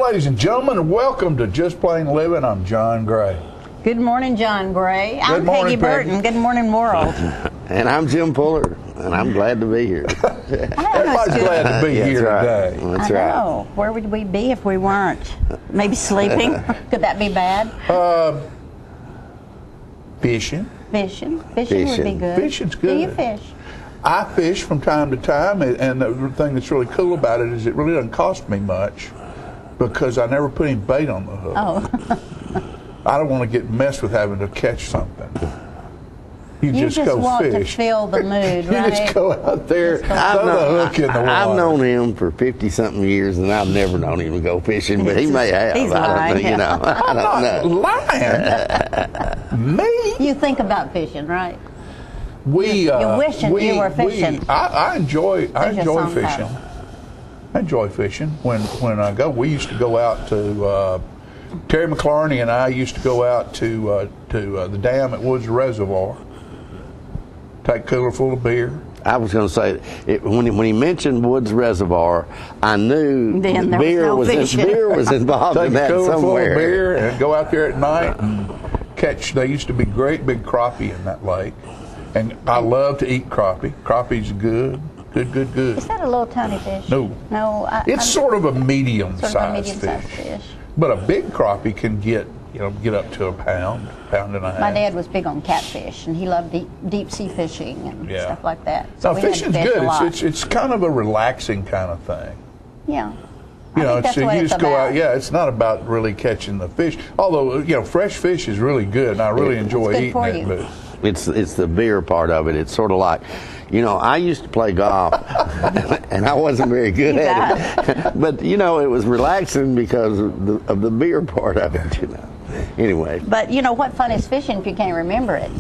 ladies and gentlemen. Welcome to Just Plain Living. I'm John Gray. Good morning, John Gray. I'm morning, Peggy Burton. Good morning, world. And I'm Jim Puller, and I'm glad to be here. Everybody's glad to be here today. That's I right. know. Where would we be if we weren't? Maybe sleeping? Could that be bad? Fishing. Fishing would be good. Fishing's good. Do you fish? I fish from time to time, and the thing that's really cool about it is it really doesn't cost me much because I never put any bait on the hook. Oh. I don't want to get messed with having to catch something. You just go want fish. to feel the mood, right? You just go out there, throw the hook in the water. I've known him for 50-something years, and I've never known him to go fishing, but he may have. He's I don't lying. know, you know. I don't know. Lying. Me? You think about fishing, right? You're wishing you were fishing. I enjoy song fishing. title. I enjoy fishing. When I go, we used to go out to Terry McClarney and I used to go out to the dam at Woods Reservoir. Take a cooler full of beer. I was going to say, when he mentioned Woods Reservoir, I knew Then there beer was no beer was involved Take in that a cooler somewhere. full of beer and go out there at night and catch. There used to be great big crappie in that lake, and I love to eat crappie. Crappie's good. Is that a little tiny fish? No. No. It's sort of a medium-sized medium-sized fish. But a big crappie can get up to a pound and a half. My dad was big on catfish, and he loved deep sea fishing and stuff like that. So we had to fishing's fish good. a lot. It's kind of a relaxing kind of thing. Yeah. You know, that's what you it's just go about. out. Yeah, it's not about really catching the fish. Although fresh fish is really good, and I really enjoy good eating for it. you. But It's the beer part of it. It's sort of like, I used to play golf, and I wasn't very good at it. But it was relaxing because of the beer part of it. Anyway. But what fun is fishing if you can't remember it?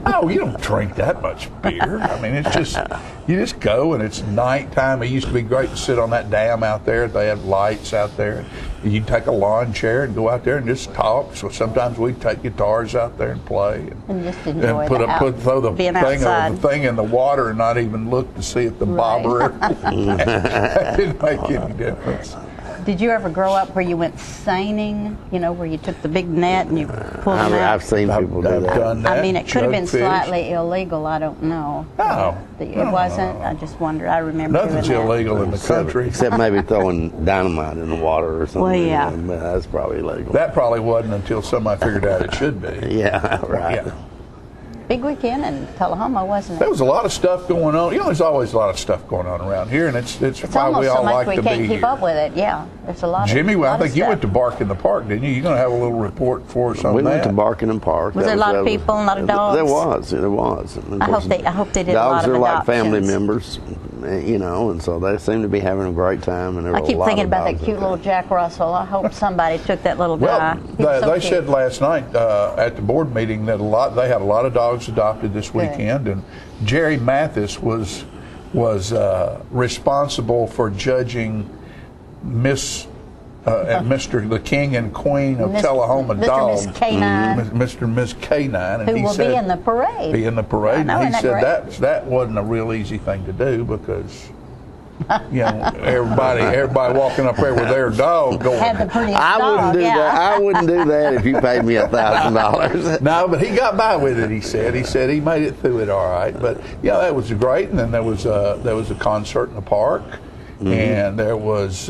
oh, you don't drink that much beer. I mean, it's just you just go, and it's nighttime. It used to be great to sit on that dam out there. They have lights out there. You take a lawn chair and go out there and just talk. So sometimes we take guitars out there and play, and just enjoy throw the being thing outside. the thing in the water and not even look to see if the bobber. That didn't make any difference. Did you ever grow up where you went seining? Where you took the big net and you pulled them out? I've seen people do that. Done that. I mean, it could have been Jugfish. slightly illegal. I don't know. No. It wasn't. I just wonder. I remember Nothing's doing that. illegal in the country. Except maybe throwing dynamite in the water or something. Well, yeah. But that's probably illegal. That probably wasn't until somebody figured out it should be. Yeah, right. Yeah. Big weekend in Tullahoma, wasn't There it? was a lot of stuff going on. There's always a lot of stuff going on around here, and it's It's why almost we so all much like we to can't be keep here. up with it. Yeah, there's a lot. Jimmy, of, well, I lot of think you stuff. went to Bark in the Park, didn't you? You're going to have a little report for us on We that. went to Barking Park. Was there a lot of people and a lot of dogs? There was. And of I course, hope they did a lot dogs of are like family adoptions. members, and so they seem to be having a great time. And there I were keep a lot thinking of about that dogs cute out there. little Jack Russell. I hope somebody took that little guy. Well, He's so they cute. said last night at the board meeting that they had a lot of dogs adopted this weekend, and Jerry Mathis was responsible for judging Miss and Mr. the King and Queen of Tullahoma Mr. Dogs, Miss Canine. Mr. and Miss Canine, and Who he will said be in the parade. Be in the parade, I know, and he isn't that said that wasn't a real easy thing to do because. Everybody walking up there with their dog going. Had the prettiest I dog, wouldn't do yeah. that. I wouldn't do that if you paid me $1,000. No, but he got by with it. He said he made it through it all right. But that was great. And then there was a concert in the park, and there was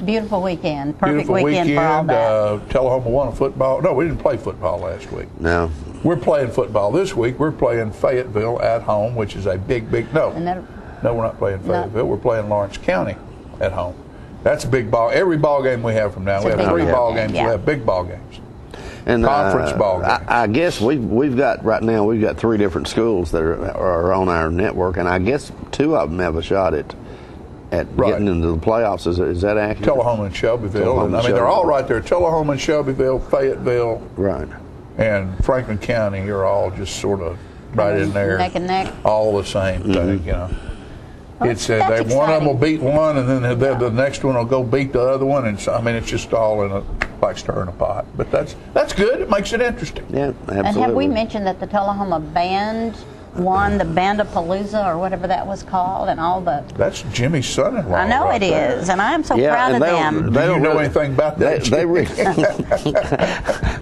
Beautiful weekend. Perfect beautiful weekend for all that. Tullahoma won a football. No, we didn't play football last week. No. We're playing football this week. We're playing Fayetteville at home, which is a big no. No, we're not playing Fayetteville. No. We're playing Lawrence County at home. That's a big ball. Every ball game we have from now, we have a big 3 ball ball game, games. yeah. We have big ball games. And Conference ball games. I guess we've got right now. We've got 3 different schools that are on our network, and I guess 2 of them have a shot at getting into the playoffs. Is that accurate? Tullahoma and Shelbyville. And, they're all right there. Tullahoma and Shelbyville, Fayetteville, Right. and Franklin County are all just sort of right in there. Neck and neck. All the same thing, Well, It's that's one of them will exciting. beat one, and then the next one will go beat the other one, and so, it's just all in like stirring a pot. But that's good. It makes it interesting. Yeah, absolutely. And have we mentioned that the Tullahoma band won the Bandapalooza or whatever that was called, and all the. That's Jimmy's son-in-law. I know right it there. is, and I am so Yeah, proud and of them. Do you know anything about that?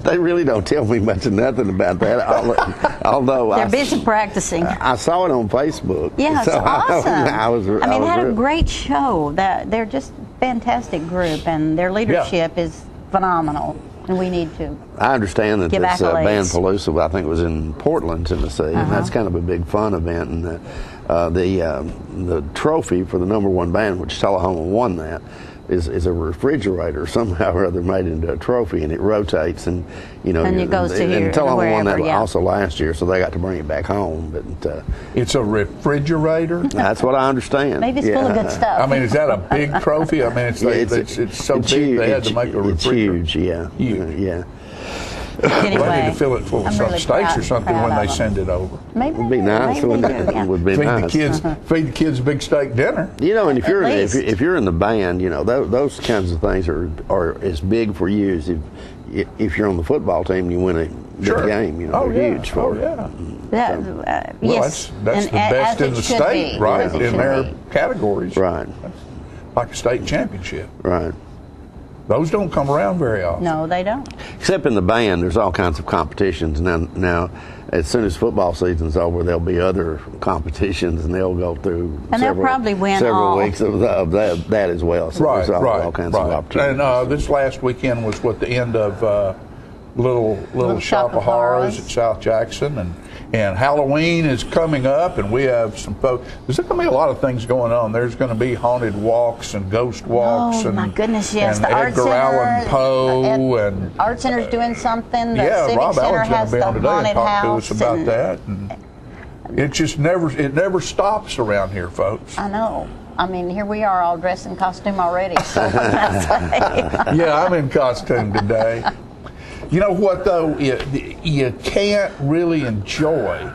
They really don't tell me much of nothing about that. Although They're busy practicing. I saw it on Facebook. Yeah, it's so awesome. I was they had a real- great show. They're just a fantastic group, and their leadership is phenomenal. And we need to. I understand that give this accolades. Bandapalooza, I think, was in Portland, Tennessee, and that's kind of a big fun event. And the trophy for the #1 band, which Tullahoma won that, is a refrigerator somehow or other made into a trophy, and it rotates, and And it goes to here, and Tullahoma won that wherever, yeah. also last year, so they got to bring it back home. But It's a refrigerator. that's what I understand. Maybe it's full of good stuff. I mean, is that a big trophy? I mean, it's so it's big huge. they had to make a refrigerator. It's huge, yeah. Huge. Yeah. Anyway, They need to fill it full of I'm some really steaks proud- or something proud when they of them. send it over. Maybe Would be nice, maybe wouldn't they it? do, yeah. Would be Feed nice. the kids a big steak dinner. And if you're least. if you're in the band, those kinds of things are as big for you as if you're on the football team and you win a big Sure. game. Oh, they're yeah. huge for Oh, it. yeah. That, Well, yes, that's and the best as in it the should state, be, right? as it In should their be. categories. Right, Like a state championship. right. Those don't come around very often. No, they don't. Except in the band, there's all kinds of competitions now. As soon as football season's over, there'll be other competitions, and they'll go through And they'll probably win several all. weeks of that as well. So Right, there's right, all kinds right. of opportunities. And this last weekend was the end of Little Shop of Shop-a-Horrors Horrors. at South Jackson, and Halloween is coming up, and we have some folks. There's going to be a lot of things going on. There's going to be haunted walks and ghost walks. Oh, and my goodness, yes. And The Art Edgar Center, Allan Poe and Art Center's doing something. The yeah, Civic Rob Center Allen's going has to be the on today and haunted talk to house. us about and- that. And it just never stops around here, folks. I know. I mean, here we are all dressed in costume already. So what can I say? Yeah, I'm in costume today. You know what, though? You can't really enjoy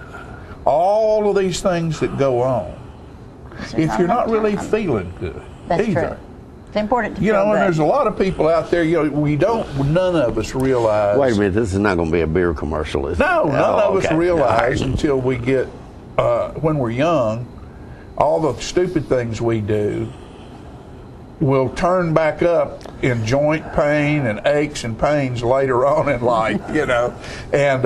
all of these things that go on if you're not really feeling good. That's either. true. It's important to You feel know, and good. there's a lot of people out there, none of us realize. Wait a minute, this is not going to be a beer commercial, is it? No, none Oh, of us okay. realize until we get, when we're young, all the stupid things we do will turn back up in joint pain and aches and pains later on in life, And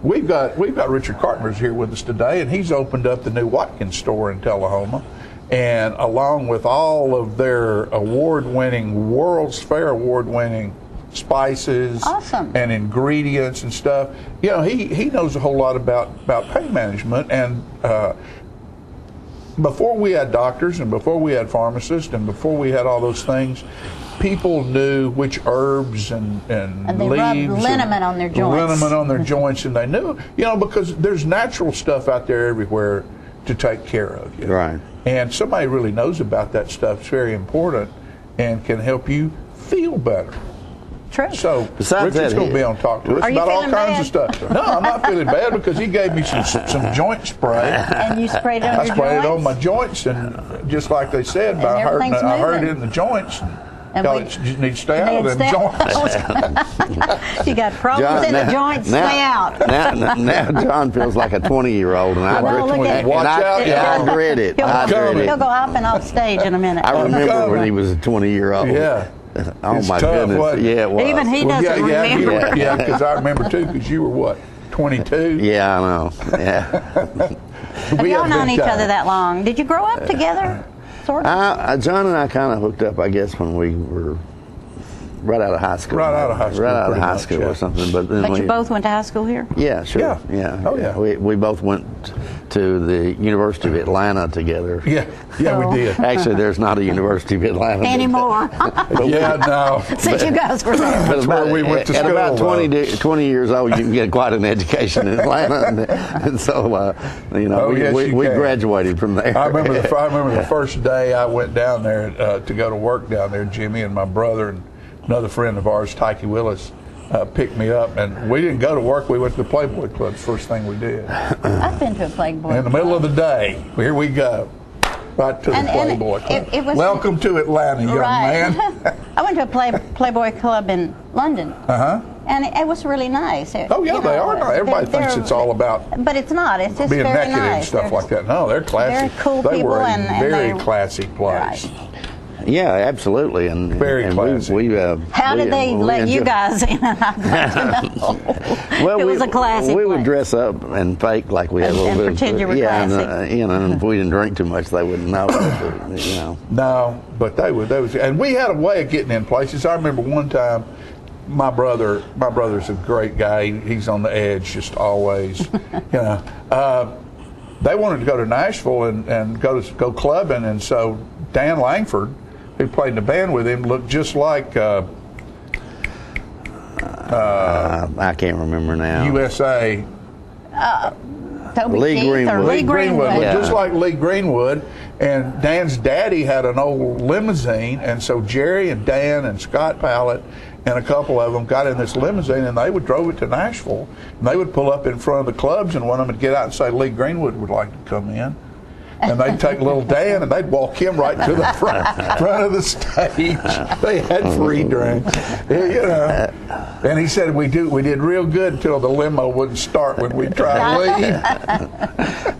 we've got Richard Carpenter's here with us today, and he's opened up the new Watkins store in Tullahoma. And along with all of their award-winning, World's Fair award-winning spices Awesome. and ingredients and stuff, he knows a whole lot about pain management. And before we had doctors and before we had pharmacists and before we had all those things, people knew which herbs and they leaves rubbed liniment on their joints. liniment on their joints, and they knew, because there's natural stuff out there everywhere to take care of you. Right. And somebody really knows about that stuff. It's very important and can help you feel better. True. So Besides Richard's that, going to be on talk to us Are you about all feeling kinds bad? of stuff. No, I'm not feeling bad because he gave me some joint spray. And you sprayed it on I your sprayed it joints? on my joints, and just like they said, And I hurt everything's it in the joints. And Tell we- it you need to stay out of them joints. You got problems in the joints, stay out. Now John feels like a 20-year-old, and I Well, look at- Watch out, I y'all. dread it. He'll, I dread he'll it. go hopping off stage in a minute. I remember coming. when he was a 20-year-old. Yeah. Oh It's my tough, goodness. wasn't it? Yeah, it was. Even he Well, doesn't remember. yeah, because I remember too, because you were what, 22? Yeah, I know. Yeah. Have y'all known each other that long? Did you grow up together? Sort of. John and I kind of hooked up, I guess, when we were right out of high school. Right out of high school, Right out of pretty high much, school yeah. or something. But then But you both went to high school here? Yeah, sure. Yeah. Yeah. Oh, yeah. We both went to the University of Atlanta together. Yeah, So- we did. Actually, there's not a University of Atlanta Anymore. Yeah, no. Since you guys were there. That's where we went to at school, about though. 20 years old, you can get quite an education in Atlanta, and so Oh, yes, we you can. graduated from there. I remember the first day I went down there to go to work down there. Jimmy and my brother and another friend of ours, Tyke Willis, picked me up, and we didn't go to work. We went to the Playboy Club. First thing we did. I've been to a Playboy. In the middle of the day, here we go, right to the And Playboy Club. it was- Welcome to Atlanta, young Right. man. I went to a Playboy Club in London. Uh-huh. And it was really nice. Oh yeah, they are nice. Everybody thinks it's all about. But it's not. It's just being very naked nice. and stuff like that. No, they're classy. Very cool they people were a and very classy place. Right. Yeah, absolutely, and very classy. How did they let you guys in? Well, it was a classic. We would dress up and fake like we had a little and bit pretend of, you were classic. and if we didn't drink too much, they wouldn't know. No, but they would. And we had a way of getting in places. I remember one time. My brother's a great guy. He's on the edge just always. They wanted to go to Nashville and go clubbing, and so Dan Langford, who played in the band with him, looked just like I can't remember now. USA. Toby Lee Keith Greenwood. or Lee Greenwood. Yeah. Just like Lee Greenwood. And Dan's daddy had an old limousine, and so Jerry and Dan and Scott Pallett and a couple of them got in this limousine, and they would drove it to Nashville. And they would pull up in front of the clubs, and one of them would get out and say, Lee Greenwood would like to come in. And they'd take little Dan, and they'd walk him right to the front of the stage. They had free drinks, And he said we did real good until the limo wouldn't start when we tried to leave.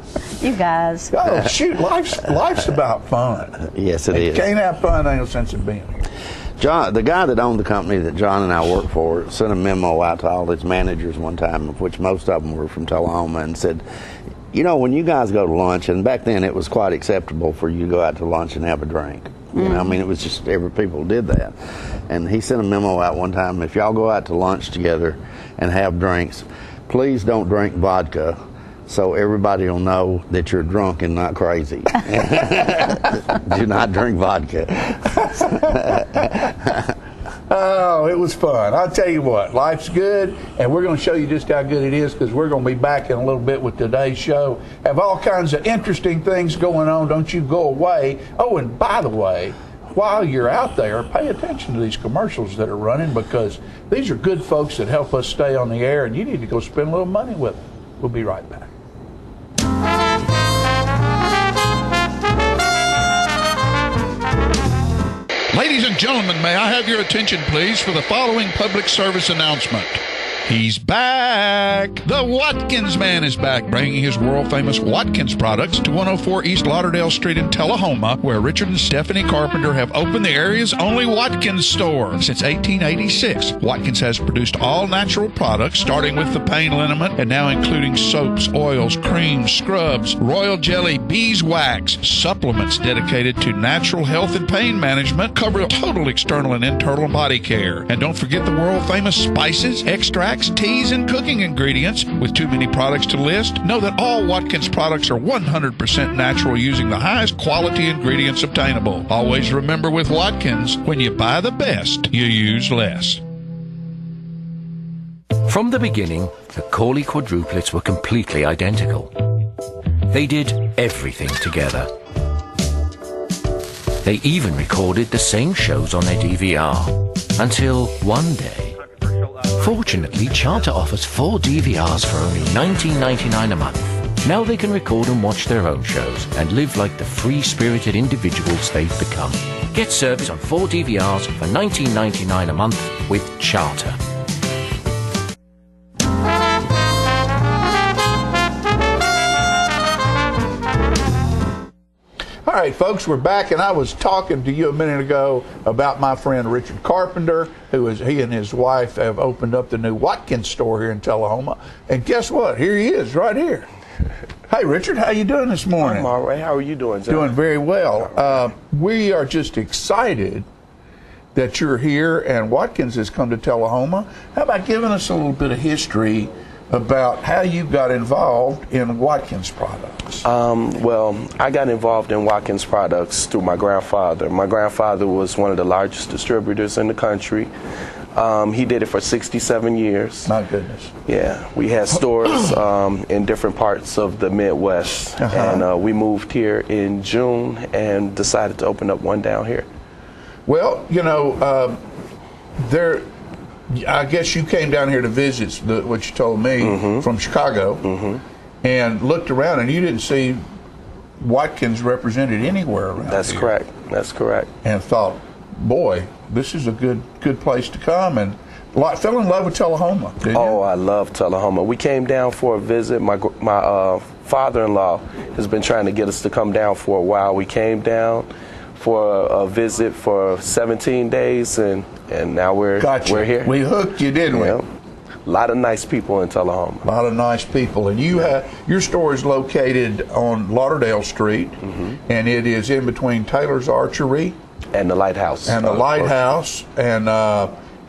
You guys. Oh shoot, life's about fun. Yes, it is. You can't have fun, ain't no sense in being here. John, the guy that owned the company that John and I worked for, sent a memo out to all his managers one time, of which most of them were from Tullahoma, and said, when you guys go to lunch, and back then it was quite acceptable for you to go out to lunch and have a drink. It was just people did that. And he sent a memo out one time, if y'all go out to lunch together and have drinks, please don't drink vodka so everybody will know that you're drunk and not crazy. Do not drink vodka. Oh, it was fun. I'll tell you what, life's good, and we're going to show you just how good it is, because we're going to be back in a little bit with today's show. Have all kinds of interesting things going on. Don't you go away. Oh, and by the way, while you're out there, pay attention to these commercials that are running, because these are good folks that help us stay on the air, and you need to go spend a little money with them. We'll be right back. Ladies and gentlemen, may I have your attention, please, for the following public service announcement. He's back! The Watkins Man is back, bringing his world-famous Watkins products to 104 East Lauderdale Street in Tullahoma, where Richard and Stephanie Carpenter have opened the area's only Watkins store. Since 1886, Watkins has produced all-natural products, starting with the pain liniment and now including soaps, oils, creams, scrubs, royal jelly, beeswax, supplements dedicated to natural health and pain management, cover total external and internal body care. And don't forget the world-famous spices, extracts, teas, and cooking ingredients. With too many products to list, know that all Watkins products are 100% natural, using the highest quality ingredients obtainable. Always remember, with Watkins, when you buy the best, you use less. From the beginning, the Corley quadruplets were completely identical. They did everything together. They even recorded the same shows on their DVR. Until one day, fortunately, Charter offers 4 DVRs for only $19.99 a month. Now they can record and watch their own shows and live like the free-spirited individuals they've become. Get service on 4 DVRs for $19.99 a month with Charter. All right, folks, we're back, and I was talking to you a minute ago about my friend Richard Carpenter, he and his wife have opened up the new Watkins store here in Tullahoma. And guess what? Here he is, right here. Hey, Richard, how you doing this morning? I'm all right. How are you doing, John? Doing very well. We are just excited that you're here, and Watkins has come to Tullahoma. How about giving us a little bit of history about how you got involved in Watkins products? Well, I got involved in Watkins products through my grandfather. My grandfather was one of the largest distributors in the country. He did it for 67 years. My goodness. Yeah, we had stores in different parts of the Midwest, and we moved here in June and decided to open up one down here. Well, I guess you came down here to visit, what you told me, from Chicago, and looked around, and you didn't see Watkins represented anywhere around That's here. correct. That's correct. And thought, boy, this is a good place to come. And fell in love with Tullahoma, didn't you? Oh, I love Tullahoma. We came down for a visit. My father-in-law has been trying to get us to come down for a while. We came down for a visit for 17 days, and now we're here. We hooked you, didn't we? Yeah. A lot of nice people in Tullahoma. A lot of nice people. And your store is located on Lauderdale Street, and it is in between Taylor's Archery and the Lighthouse.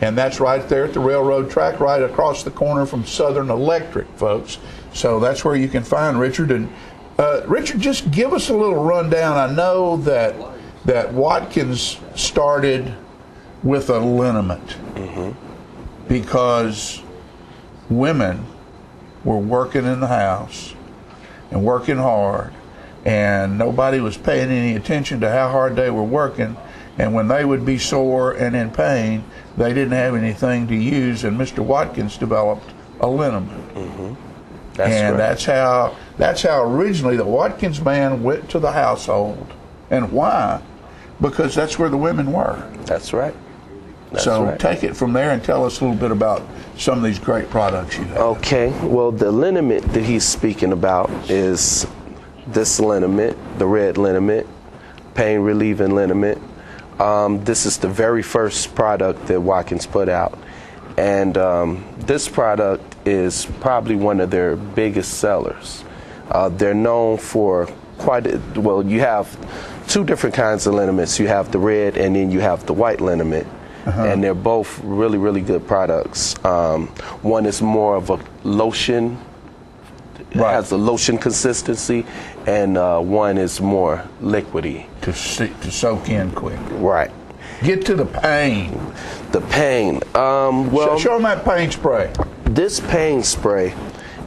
And that's right there at the railroad track, right across the corner from Southern Electric, folks. So that's where you can find Richard. And Richard, just give us a little rundown. I know that Watkins started with a liniment because women were working in the house and working hard, and nobody was paying any attention to how hard they were working. And when they would be sore and in pain, they didn't have anything to use, and Mr. Watkins developed a liniment. That's how originally the Watkins man went to the household. And why? Because that's where the women were. That's right. Take it from there and tell us a little bit about some of these great products you have. Okay. Well, the liniment that he's speaking about is this liniment, the red liniment, pain relieving liniment. This is the very first product that Watkins put out. And this product is probably one of their biggest sellers. They're known for you have two different kinds of liniments. You have the red and then you have the white liniment. And they're both really, really good products. One is more of a lotion, has a lotion consistency, and one is more liquidy. To soak in quick. Right. Get to the pain. The pain. Show them that pain spray. This pain spray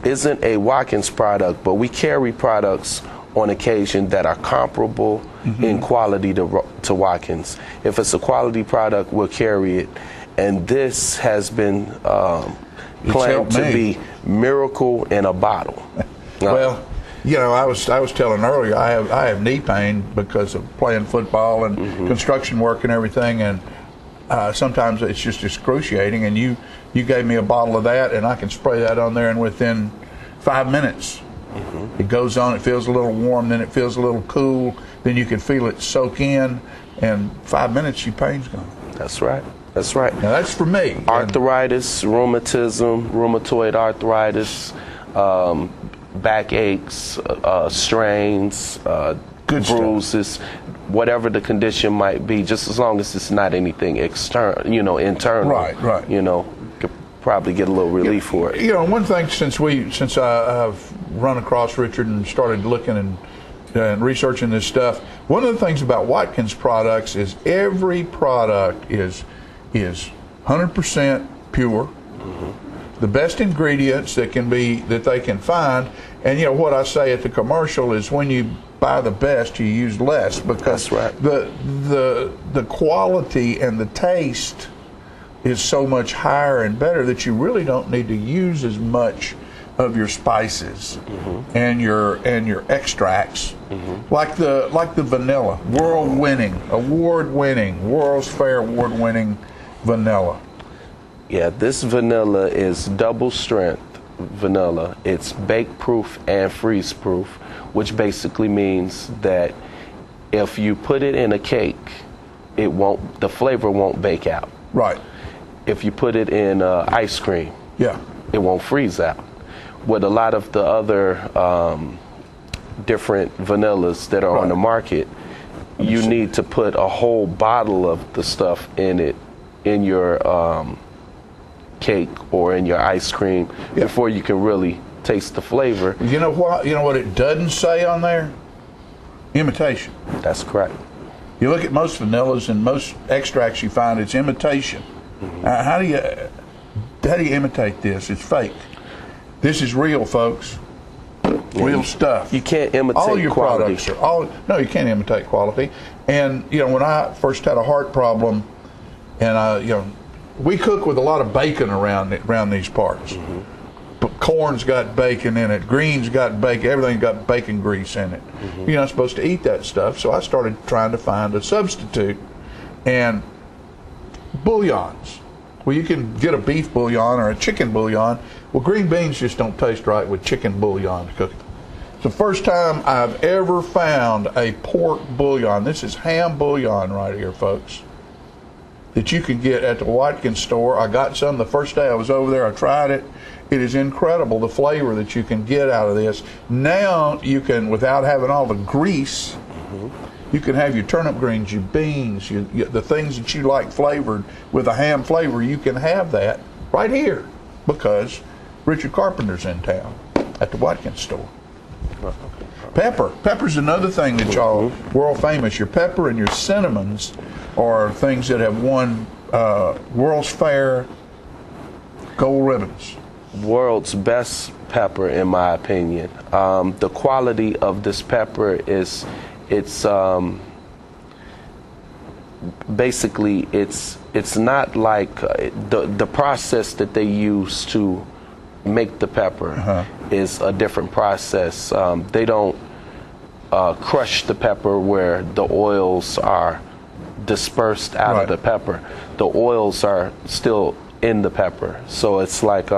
isn't a Watkins product, but we carry products on occasion that are comparable in quality to Watkins. If it's a quality product, we'll carry it. And this has been claimed to be miracle in a bottle. Well, I was telling earlier, I have knee pain because of playing football and construction work and everything, and sometimes it's just excruciating. And you gave me a bottle of that, and I can spray that on there, and within 5 minutes, it goes on. It feels a little warm, then it feels a little cool, then you can feel it soak in, and 5 minutes, your pain's gone. That's right. That's right. Now that's for me. Arthritis, rheumatism, rheumatoid arthritis, backaches, strains, bruises, whatever the condition might be, just as long as it's not anything external, internal. Right. Could probably get a little relief for it. One thing since I've run across Richard and started looking and researching this stuff, one of the things about Watkins products is every product is 100% pure. The best ingredients that they can find, and what I say at the commercial is when you buy the best, you use less, because the quality and the taste is so much higher and better that you really don't need to use as much of your spices and your extracts, like the vanilla, award-winning, World's Fair award-winning vanilla. Yeah, this vanilla is double strength vanilla. It's bake proof and freeze proof, which basically means that if you put it in a cake, the flavor won't bake out. Right. If you put it in ice cream, it won't freeze out. With a lot of the other different vanillas that are on the market, you need to put a whole bottle of the stuff in your cake or in your ice cream before you can really taste the flavor. You know what it doesn't say on there? Imitation. That's correct. You look at most vanillas and most extracts you find, it's imitation. How do you imitate this? It's fake. This is real, folks. Real stuff. You can't imitate all your quality. Products no, you can't imitate quality. And when I first had a heart problem, and we cook with a lot of bacon around these parts. But corn's got bacon in it, greens got bacon, everything's got bacon grease in it. You're not supposed to eat that stuff, so I started trying to find a substitute. And bouillons, Well, you can get a beef bouillon or a chicken bouillon. Well, green beans just don't taste right with chicken bouillon to cook. It's the first time I've ever found a pork bouillon. This is ham bouillon right here, folks, that you can get at the Watkins store. I got some the first day I was over there. I tried it. It is incredible, the flavor that you can get out of this. Now you can, without having all the grease, you can have your turnip greens, your beans, the things that you like flavored with a ham flavor. You can have that right here because Richard Carpenter's in town at the Watkins store. Pepper. Pepper's another thing that y'all world famous. Your pepper and your cinnamons are things that have won World's Fair gold ribbons. World's best pepper, in my opinion. The quality of this pepper is, basically it's not like the process that they use to make the pepper is a different process. They don't crush the pepper where the oils are dispersed out of the pepper. The oils are still in the pepper, so it's like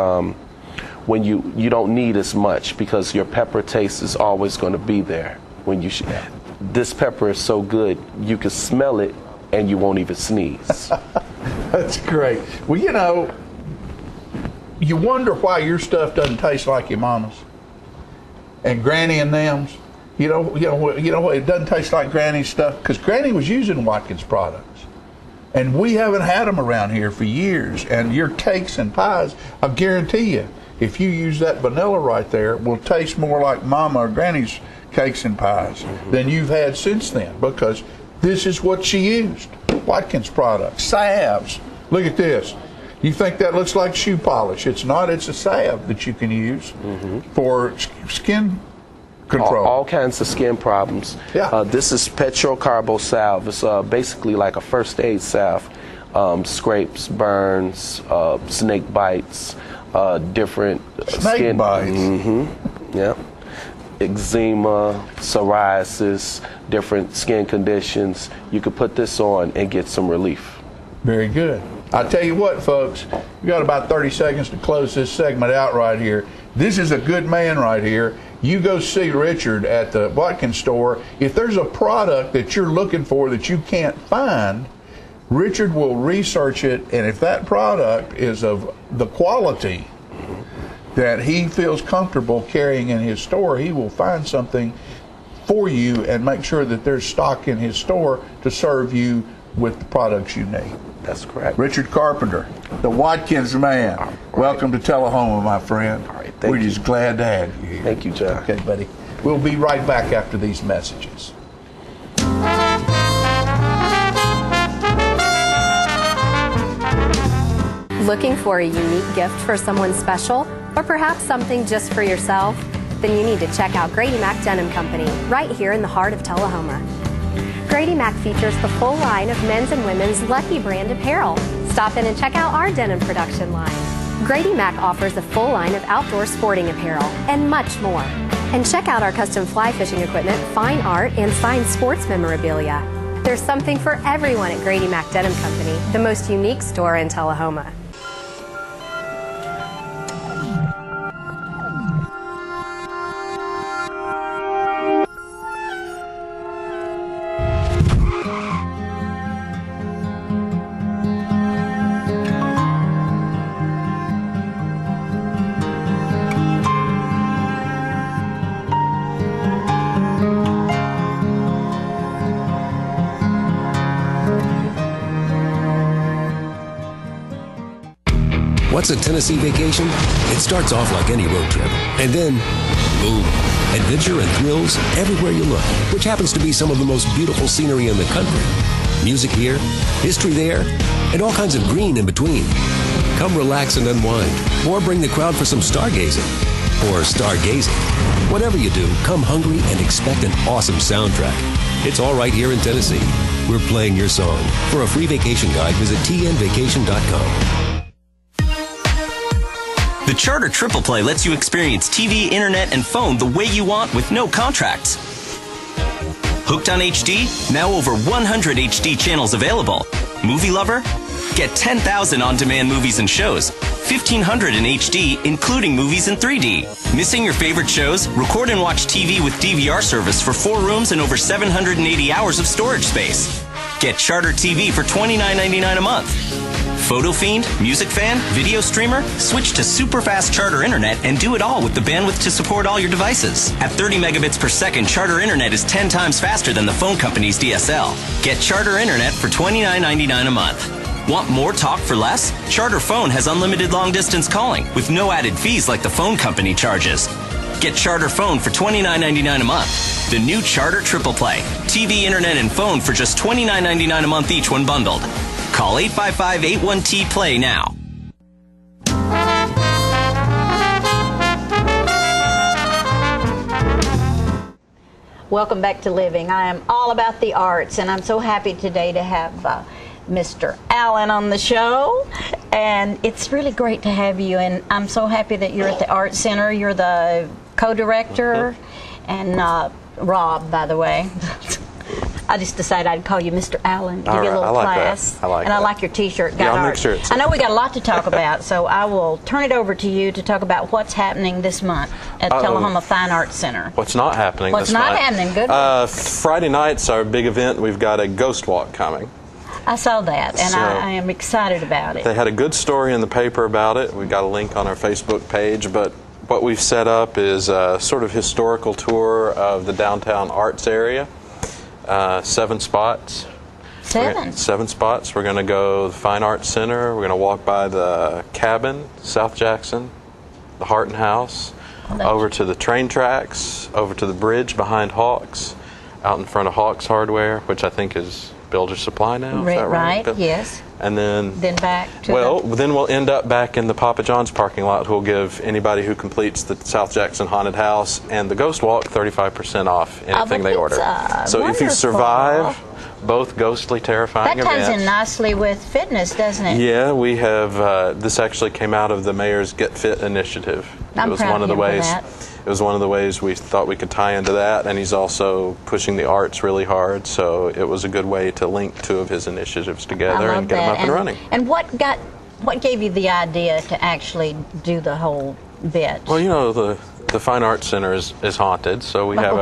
when you don't need as much because your pepper taste is always going to be there. When you this pepper is so good you can smell it and you won't even sneeze. That's great. Well, you know, you wonder why your stuff doesn't taste like your mama's and Granny and them's. You know, it doesn't taste like Granny's stuff because Granny was using Watkins products. And we haven't had them around here for years. And your cakes and pies, I guarantee you, if you use that vanilla right there, will taste more like Mama or Granny's cakes and pies than you've had since then, because this is what she used. Watkins products, salves. Look at this. You think that looks like shoe polish. It's not. It's a salve that you can use for skin control. All kinds of skin problems. Yeah. This is petrocarbo salve. It's basically like a first aid salve. Scrapes, burns, snake bites, different snake bites. Yeah. Eczema, psoriasis, different skin conditions. You could put this on and get some relief. Very good. I tell you what, folks, we got about 30 seconds to close this segment out right here. This is a good man right here. You go see Richard at the Watkins store. If there's a product that you're looking for that you can't find, Richard will research it, and if that product is of the quality that he feels comfortable carrying in his store, he will find something for you and make sure that there's stock in his store to serve you with the products you need. That's correct. Richard Carpenter, the Watkins man. Right. Welcome to Tullahoma, my friend. All right, We're just glad to have you here. Thank you, John. Okay, buddy. We'll be right back after these messages. Looking for a unique gift for someone special, or perhaps something just for yourself? Then you need to check out Grady Mac Denim Company, right here in the heart of Tullahoma. Grady Mac features the full line of men's and women's Lucky brand apparel. Stop in and check out our denim production line. Grady Mac offers a full line of outdoor sporting apparel and much more. And check out our custom fly fishing equipment, fine art, and signed sports memorabilia. There's something for everyone at Grady Mac Denim Company, the most unique store in Tullahoma. What's a Tennessee vacation? It starts off like any road trip, and then, boom, adventure and thrills everywhere you look, which happens to be some of the most beautiful scenery in the country. Music here, history there, and all kinds of green in between. Come relax and unwind, or bring the crowd for some stargazing, or stargazing. Whatever you do, come hungry and expect an awesome soundtrack. It's all right here in Tennessee. We're playing your song. For a free vacation guide, visit tnvacation.com. The Charter Triple Play lets you experience TV, internet, and phone the way you want with no contracts. Hooked on HD? Now over 100 HD channels available. Movie lover? Get Get 10,000 on-demand movies and shows, 1,500 in HD, including movies in 3D. Missing your favorite shows? Record and watch TV with DVR service for 4 rooms and over 780 hours of storage space. Get Charter TV for $29.99 a month. Photo Fiend, Music Fan, Video Streamer? Switch to super fast Charter Internet and do it all with the bandwidth to support all your devices. At 30 megabits per second, Charter Internet is 10 times faster than the phone company's DSL. Get Charter Internet for $29.99 a month. Want more talk for less? Charter Phone has unlimited long-distance calling with no added fees like the phone company charges. Get Charter Phone for $29.99 a month. The new Charter Triple Play. TV, Internet, and phone for just $29.99 a month each when bundled. Call 855-81-T-PLAY now. Welcome back to Living. I am all about the arts, and I'm so happy today to have Mr. Allen on the show. And it's really great to have you, and I'm so happy that you're at the Art Center. You're the co-director, and Rob, by the way. I just decided I'd call you Mr. Allen, give you a little class. I like and that. I like your T-shirt. Got I'll art. make sure it's I know we got a lot to talk about, so I will turn it over to you to talk about what's happening this month at Tullahoma Fine Arts Center. What's not happening What's this not month? happening? Good. Friday night's our big event. We've got a ghost walk coming. I saw that, and So, I am excited about it. They had a good story in the paper about it. We've got a link on our Facebook page, but what we've set up is a sort of historical tour of the downtown arts area. 7 spots. 7? 7 spots. We're going to go to the Fine Arts Center. We're going to walk by the Cabin, South Jackson, the Harton House, over to the train tracks, over to the bridge behind Hawks, out in front of Hawks Hardware, which I think is Builder Supply now. Is that right? Yes. And then back to then we'll end up back in the Papa John's parking lot. Who'll give anybody who completes the South Jackson Haunted House and the Ghost Walk 35% off anything they order. So if you survive both ghostly, terrifying events. That ties in events, nicely with fitness, doesn't it? Yeah, we have. This actually came out of the mayor's Get Fit initiative. I'm proud of him for that. It was one of the ways we thought we could tie into that, and he's also pushing the arts really hard, so it was a good way to link 2 of his initiatives together and get them up and running. And what gave you the idea to actually do the whole bit? Well, you know, the Fine Arts Center is haunted, so we have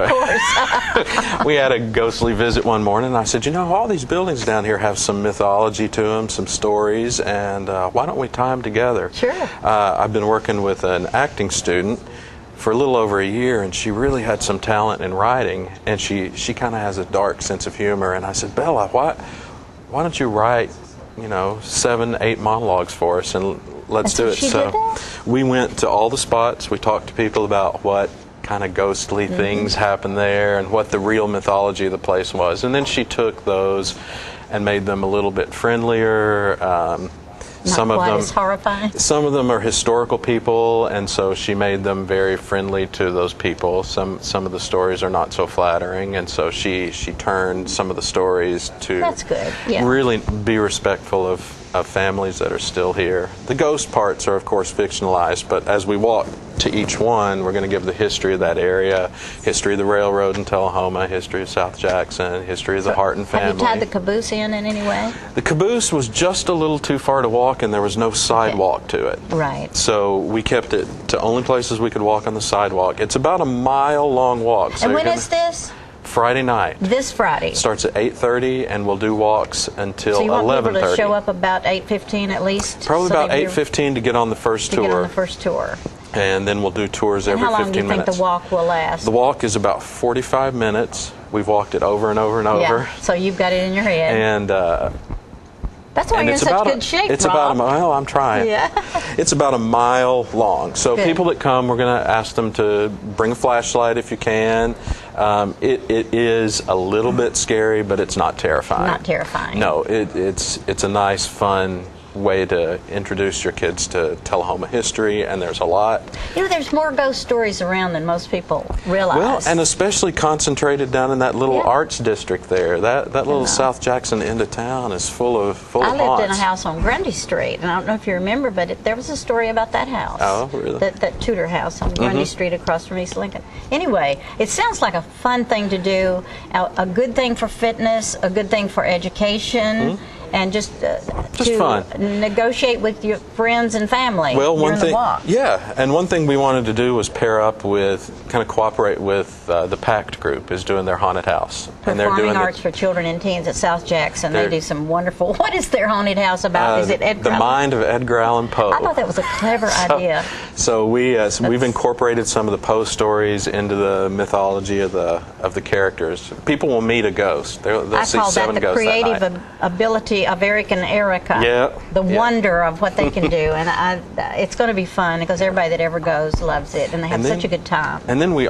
we had a ghostly visit one morning, and I said, you know, all these buildings down here have some mythology to them, some stories, and why don't we tie them together? Sure. I've been working with an acting student for a little over a year, and she really had some talent in writing, and she kind of has a dark sense of humor. And I said, Bella, why don't you write, 7, 8 monologues for us, and let's do it. So we went to all the spots. We talked to people about what kind of ghostly things happened there and what the real mythology of the place was. And then she took those and made them a little bit friendlier. Some of them as horrifying. Some of them are historical people, and so she made them very friendly to those people. Some of the stories are not so flattering, and so she turned some of the stories to That's good. Yeah. really be respectful of families that are still here. The ghost parts are, of course, fictionalized, but as we walk to each one, we're going to give the history of that area, history of the railroad in Tullahoma, history of South Jackson, history of the Harton family. Have you tied the caboose in any way? The caboose was just a little too far to walk, and there was no sidewalk to it. Right. So we kept it to only places we could walk on the sidewalk. It's about a mile-long walk. So and when is this? Friday night. This Friday. Starts at 8:30, and we'll do walks until 11:30. So you want people to show up about 8:15 at least? Probably about 8:15 to get on the first tour. To get on the first tour. And then we'll do tours every 15 minutes. How long do you think the walk will last? The walk is about 45 minutes. We've walked it over and over and over. Yeah, so you've got it in your head. And that's why you're in such good shape, It's Rob. about a mile. I'm trying. Yeah. It's about a mile long. So Good. people that come, we're going to ask them to bring a flashlight if you can. It is a little bit scary, but it's not terrifying. Not terrifying. No, it's a nice, fun way to introduce your kids to Tullahoma history, and there's a lot. There's more ghost stories around than most people realize. Well, and especially concentrated down in that little arts district there. That little South Jackson end of town is full of I lived haunts. in a house on Grundy Street, and I don't know if you remember, but there was a story about that house. Oh, really? That Tudor house on Grundy Street across from East Lincoln. Anyway, it sounds like a fun thing to do, a good thing for fitness, a good thing for education, and just to fun. negotiate with your friends and family Well, during the walk. yeah, and one thing we wanted to do was pair up with, kind of cooperate with the PACT group is doing their haunted house. And they're Performing doing Arts for Children and Teens at South Jackson. They do some wonderful, what is their haunted house about? Is it Edgar The Allan? Mind of Edgar Allan Poe. I thought that was a clever idea. So we've incorporated some of the Poe stories into the mythology of the characters. People will meet a ghost. They'll I see call that 7 the ghosts that creative night. ability of Eric and Erica. Yeah, The yeah. wonder of what they can do. And it's going to be fun because everybody that ever goes loves it and they have such a good time. And then we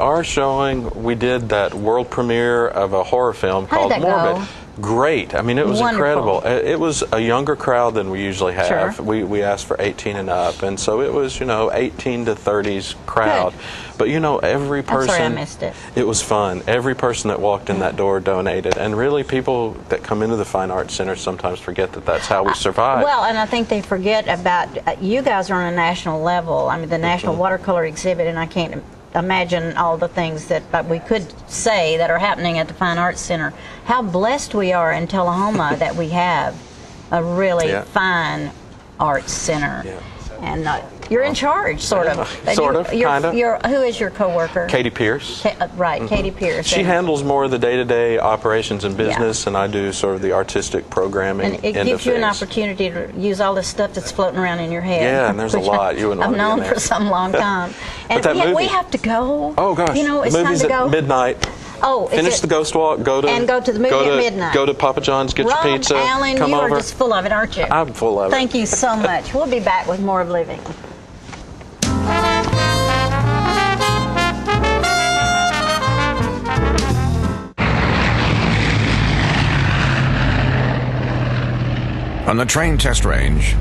did that world premiere of a horror film How called did that Morbid. go? Great. I mean, it was Wonderful. incredible. It was a younger crowd than we usually have. Sure. We asked for 18 and up, and so it was, 18 to 30s crowd. Good. But every person. I'm sorry I missed it. It was fun. Every person that walked in that door donated, and really, people that come into the Fine Arts Center sometimes forget that that's how we survive. Well, and I think they forget about you guys are on a national level. I mean, the National Watercolor Exhibit, and I can't imagine all the things that we could say that are happening at the Fine Arts Center. How blessed we are in Tullahoma that we have a really fine arts center. Yeah. And you're in charge, sort of. Sort of, kind of. Who is your coworker? Katie Pierce. Right, Katie Pierce. She handles more of the day-to-day operations and business, Yeah. and I do sort of the artistic programming. And it end gives of you an things. opportunity to use all this stuff that's floating around in your head. Yeah, and there's a which lot. You wouldn't I've want to be in known there. for some long time. And that movie- we have to go. Oh gosh, it's the time movie's to go. at midnight. Oh, is Finish it? the Ghost Walk. Go to the movie at midnight. Go to Papa John's. Get Rob your pizza. Allen, come you over. are just full of it, aren't you? I'm full of it. Thank you so much. We'll be back with more of Living. On the train test range,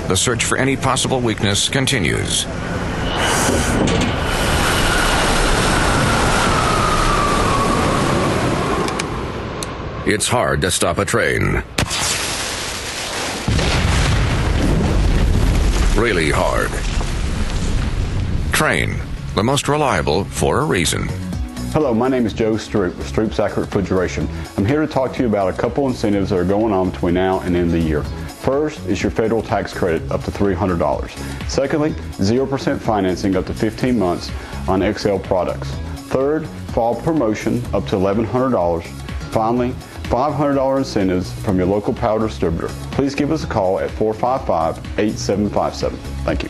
the search for any possible weakness continues. It's hard to stop a train. Really hard. Train, the most reliable for a reason. Hello, my name is Joe Stroop with Stroop's Accurate Refrigeration. I'm here to talk to you about a couple incentives that are going on between now and the end of the year. First is your federal tax credit up to $300. Secondly, 0% financing up to 15 months on XL products. Third, fall promotion up to $1,100. Finally, $500 incentives from your local power distributor. Please give us a call at 455-8757. Thank you.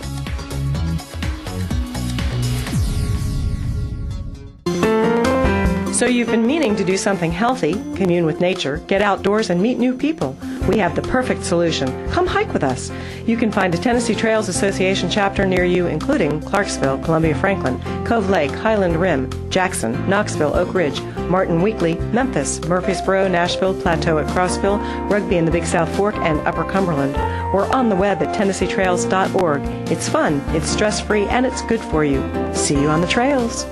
So you've been meaning to do something healthy, commune with nature, get outdoors and meet new people. We have the perfect solution. Come hike with us. You can find a Tennessee Trails Association chapter near you, including Clarksville, Columbia Franklin, Cove Lake, Highland Rim, Jackson, Knoxville, Oak Ridge, Martin Weakley, Memphis, Murfreesboro, Nashville, Plateau at Crossville, Rugby in the Big South Fork, and Upper Cumberland. We're on the web at TennesseeTrails.org. It's fun, it's stress-free, and it's good for you. See you on the trails.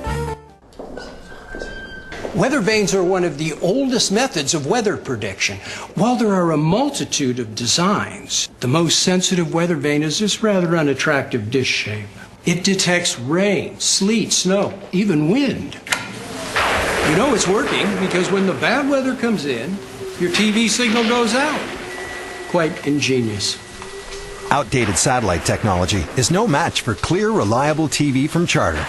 Weather vanes are one of the oldest methods of weather prediction. While there are a multitude of designs, the most sensitive weather vane is this rather unattractive dish shape. It detects rain, sleet, snow, even wind. You know it's working because when the bad weather comes in, your TV signal goes out. Quite ingenious. Outdated satellite technology is no match for clear, reliable TV from Charter.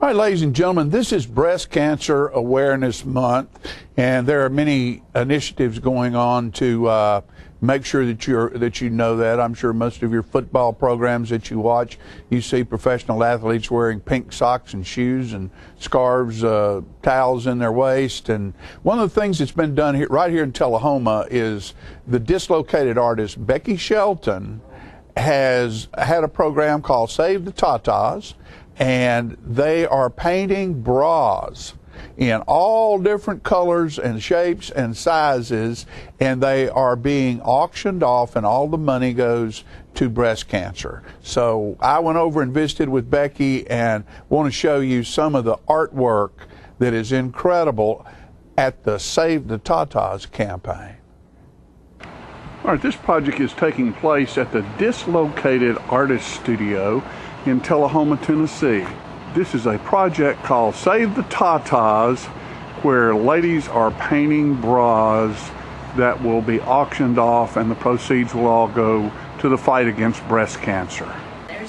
All right, ladies and gentlemen, this is Breast Cancer Awareness Month, and there are many initiatives going on to make sure that you know that. I'm sure most of your football programs that you watch, you see professional athletes wearing pink socks and shoes and scarves, towels in their waist. And one of the things that's been done here, right here in Tullahoma, is the dislocated artist Becky Shelton has had a program called Save the Tatas, and they are painting bras in all different colors and shapes and sizes, and they are being auctioned off, and all the money goes to breast cancer. So I went over and visited with Becky and want to show you some of the artwork that is incredible at the Save the Tatas campaign. All right, this project is taking place at the Dislocated Artist Studio in Tullahoma, Tennessee. This is a project called Save the Tatas, where ladies are painting bras that will be auctioned off, and the proceeds will all go to the fight against breast cancer.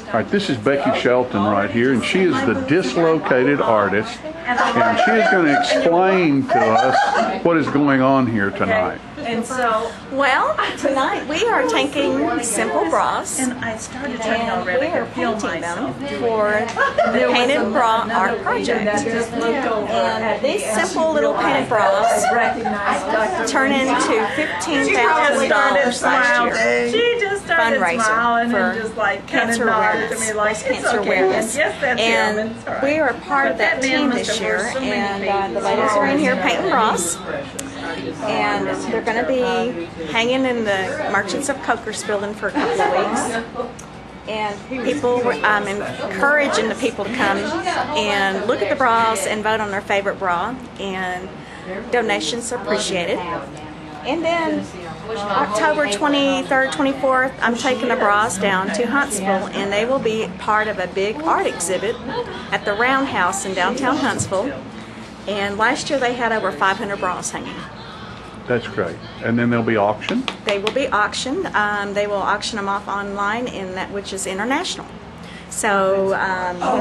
All right, this is Becky Shelton right here, and she is the dislocated artist, and she is going to explain to us what is going on here tonight. And so, well, tonight we are taking simple bras, and I started we are painting them for the Painted Bra Art Project. And these simple little painted bras turn into $15,000 last year. She just started smiling and just like cancer awareness, breast cancer awareness, and we are part of that team this year. And the ladies are in here painting bras. And they're going to be hanging in the Merchants of Coker's building for a couple of weeks. And people, I'm encouraging the people to come and look at the bras and vote on their favorite bra. And donations are appreciated. And then October 23rd, 24th, I'm taking the bras down to Huntsville, and they will be part of a big art exhibit at the Roundhouse in downtown Huntsville. And last year they had over 500 bras hanging. That's great. And then they'll be auctioned? They will be auctioned. They will auction them off online, which is international. So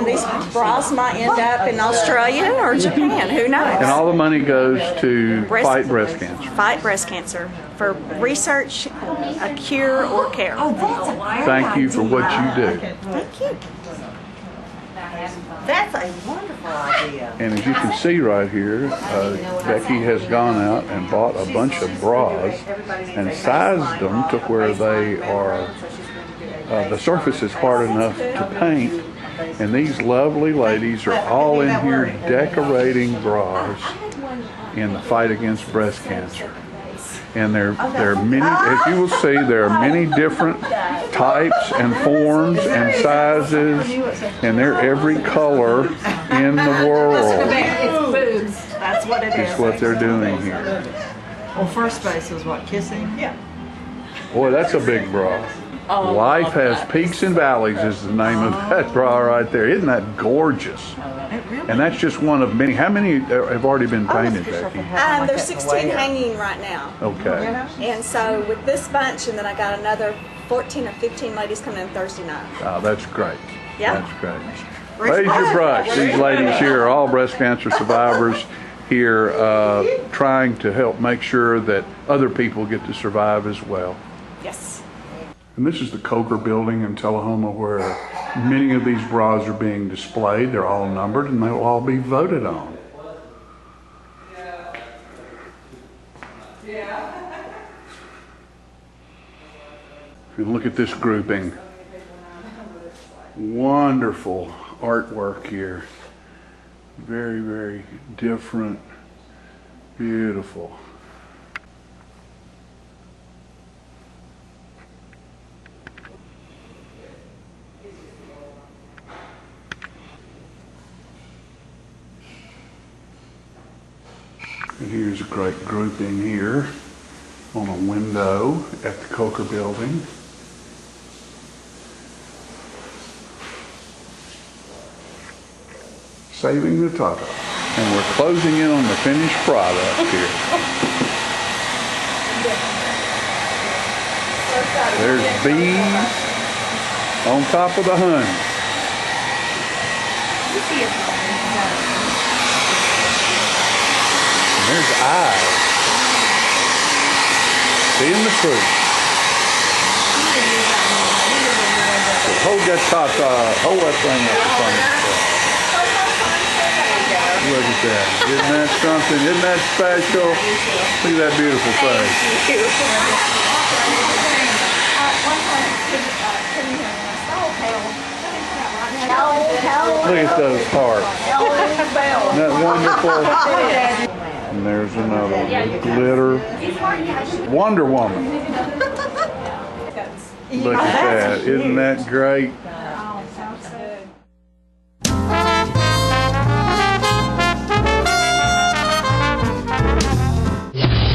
these bras might end up in Australia or Japan. Who knows? And all the money goes to fight breast cancer. Fight breast cancer for research, a cure, or care. Thank you for what you do. Thank you. That's a wonderful idea. And as you can see right here, Becky has gone out and bought a bunch of bras and sized them to where they are, the surface is hard enough to paint. And these lovely ladies are all in here decorating bras in the fight against breast cancer. And there are many, as you will see, there are many different types and forms and sizes, and they're every color in the world. That's what it is. That's what they're doing here. Well, first base is what, kissing? Yeah. Boy, that's a big bra. Oh, Life Has Peaks and Valleys is the name of that bra right there. Isn't that gorgeous? And that's just one of many. How many have already been painted, Becky? There's 16 hanging right now. Okay. And so with this bunch, and then I got another 14 or 15 ladies coming in Thursday night. Oh, that's great. Yeah. That's great. Raise your brush. These ladies here are all breast cancer survivors here trying to help make sure that other people get to survive as well. Yes. And this is the Coker building in Tullahoma, where many of these bras are being displayed. They're all numbered, and they'll all be voted on. If you look at this grouping, wonderful artwork here. Very, very different, beautiful. And here's a great grouping here on a window at the Coker building. Saving the Tata. And we're closing in on the finished product here. There's bees on top of the honey. There's eyes. Seeing the truth. So hold that hold that thing up in front of you. Look at that. Isn't that something? Isn't that special? Look at that beautiful face. Look at those hearts. Isn't that wonderful? And there's another one. Glitter. Wonder Woman. Look at that. Isn't that great?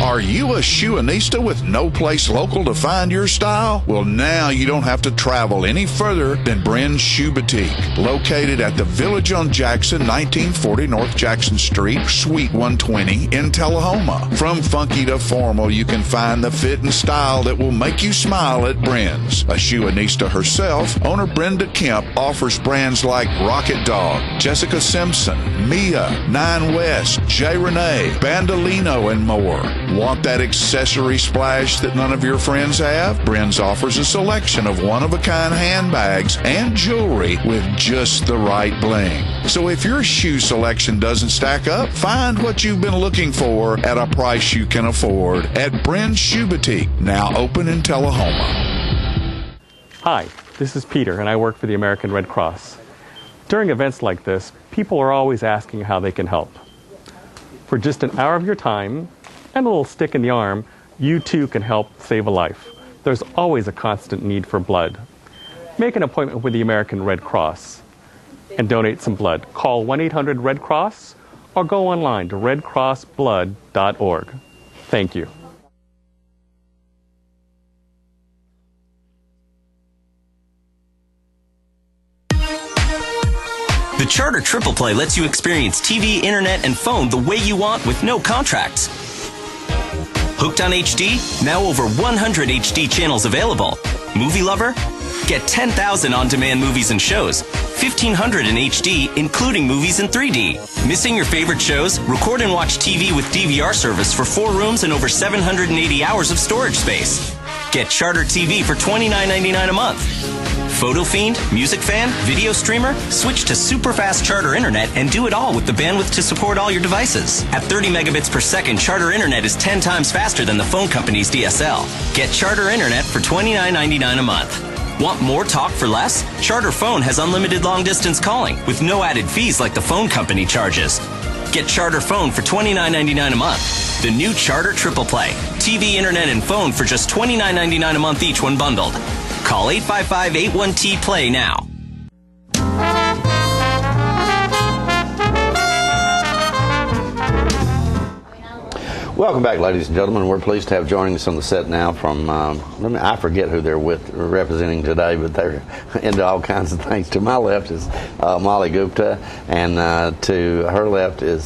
Are Are you a shoeanista with no place local to find your style? Well, now you don't have to travel any further than Bren's Shoe Boutique, located at the Village on Jackson, 1940 North Jackson Street, Suite 120 in Tullahoma. From funky to formal, you can find the fit and style that will make you smile at Bren's. A shoeanista herself, owner Brenda Kemp offers brands like Rocket Dog, Jessica Simpson, Mia, Nine West, J. Renee, Bandolino, and more. Want that accessory splash that none of your friends have? Bren's offers a selection of one-of-a-kind handbags and jewelry with just the right bling. So if your shoe selection doesn't stack up, find what you've been looking for at a price you can afford at Bren's Shoe Boutique, now open in Tullahoma. Hi, this is Peter, and I work for the American Red Cross. During events like this, people are always asking how they can help. For just an hour of your time and a little stick in the arm, you too can help save a life. There's always a constant need for blood. Make an appointment with the American Red Cross and donate some blood. Call 1-800-RED-CROSS or go online to redcrossblood.org. Thank you. The Charter Triple Play lets you experience TV, internet, and phone the way you want with no contracts. Hooked on HD? Now over 100 HD channels available. Movie lover? Get 10,000 on-demand movies and shows. 1,500 in HD, including movies in 3D. Missing your favorite shows? Record and watch TV with DVR service for 4 rooms and over 780 hours of storage space. Get Charter TV for $29.99 a month. Photo Fiend, Music Fan, Video Streamer? Switch to super fast Charter Internet and do it all with the bandwidth to support all your devices. At 30 megabits per second, Charter Internet is 10 times faster than the phone company's DSL. Get Charter Internet for $29.99 a month. Want more talk for less? Charter Phone has unlimited long-distance calling with no added fees like the phone company charges. Get Charter Phone for $29.99 a month. The new Charter Triple Play. TV, internet, and phone for just $29.99 a month each when bundled. Call 855-81-T-PLAY now. Welcome back, ladies and gentlemen. We're pleased to have joining us on the set now from, I forget who they're representing today, but they're into all kinds of things. To my left is Molly Gupta, and to her left is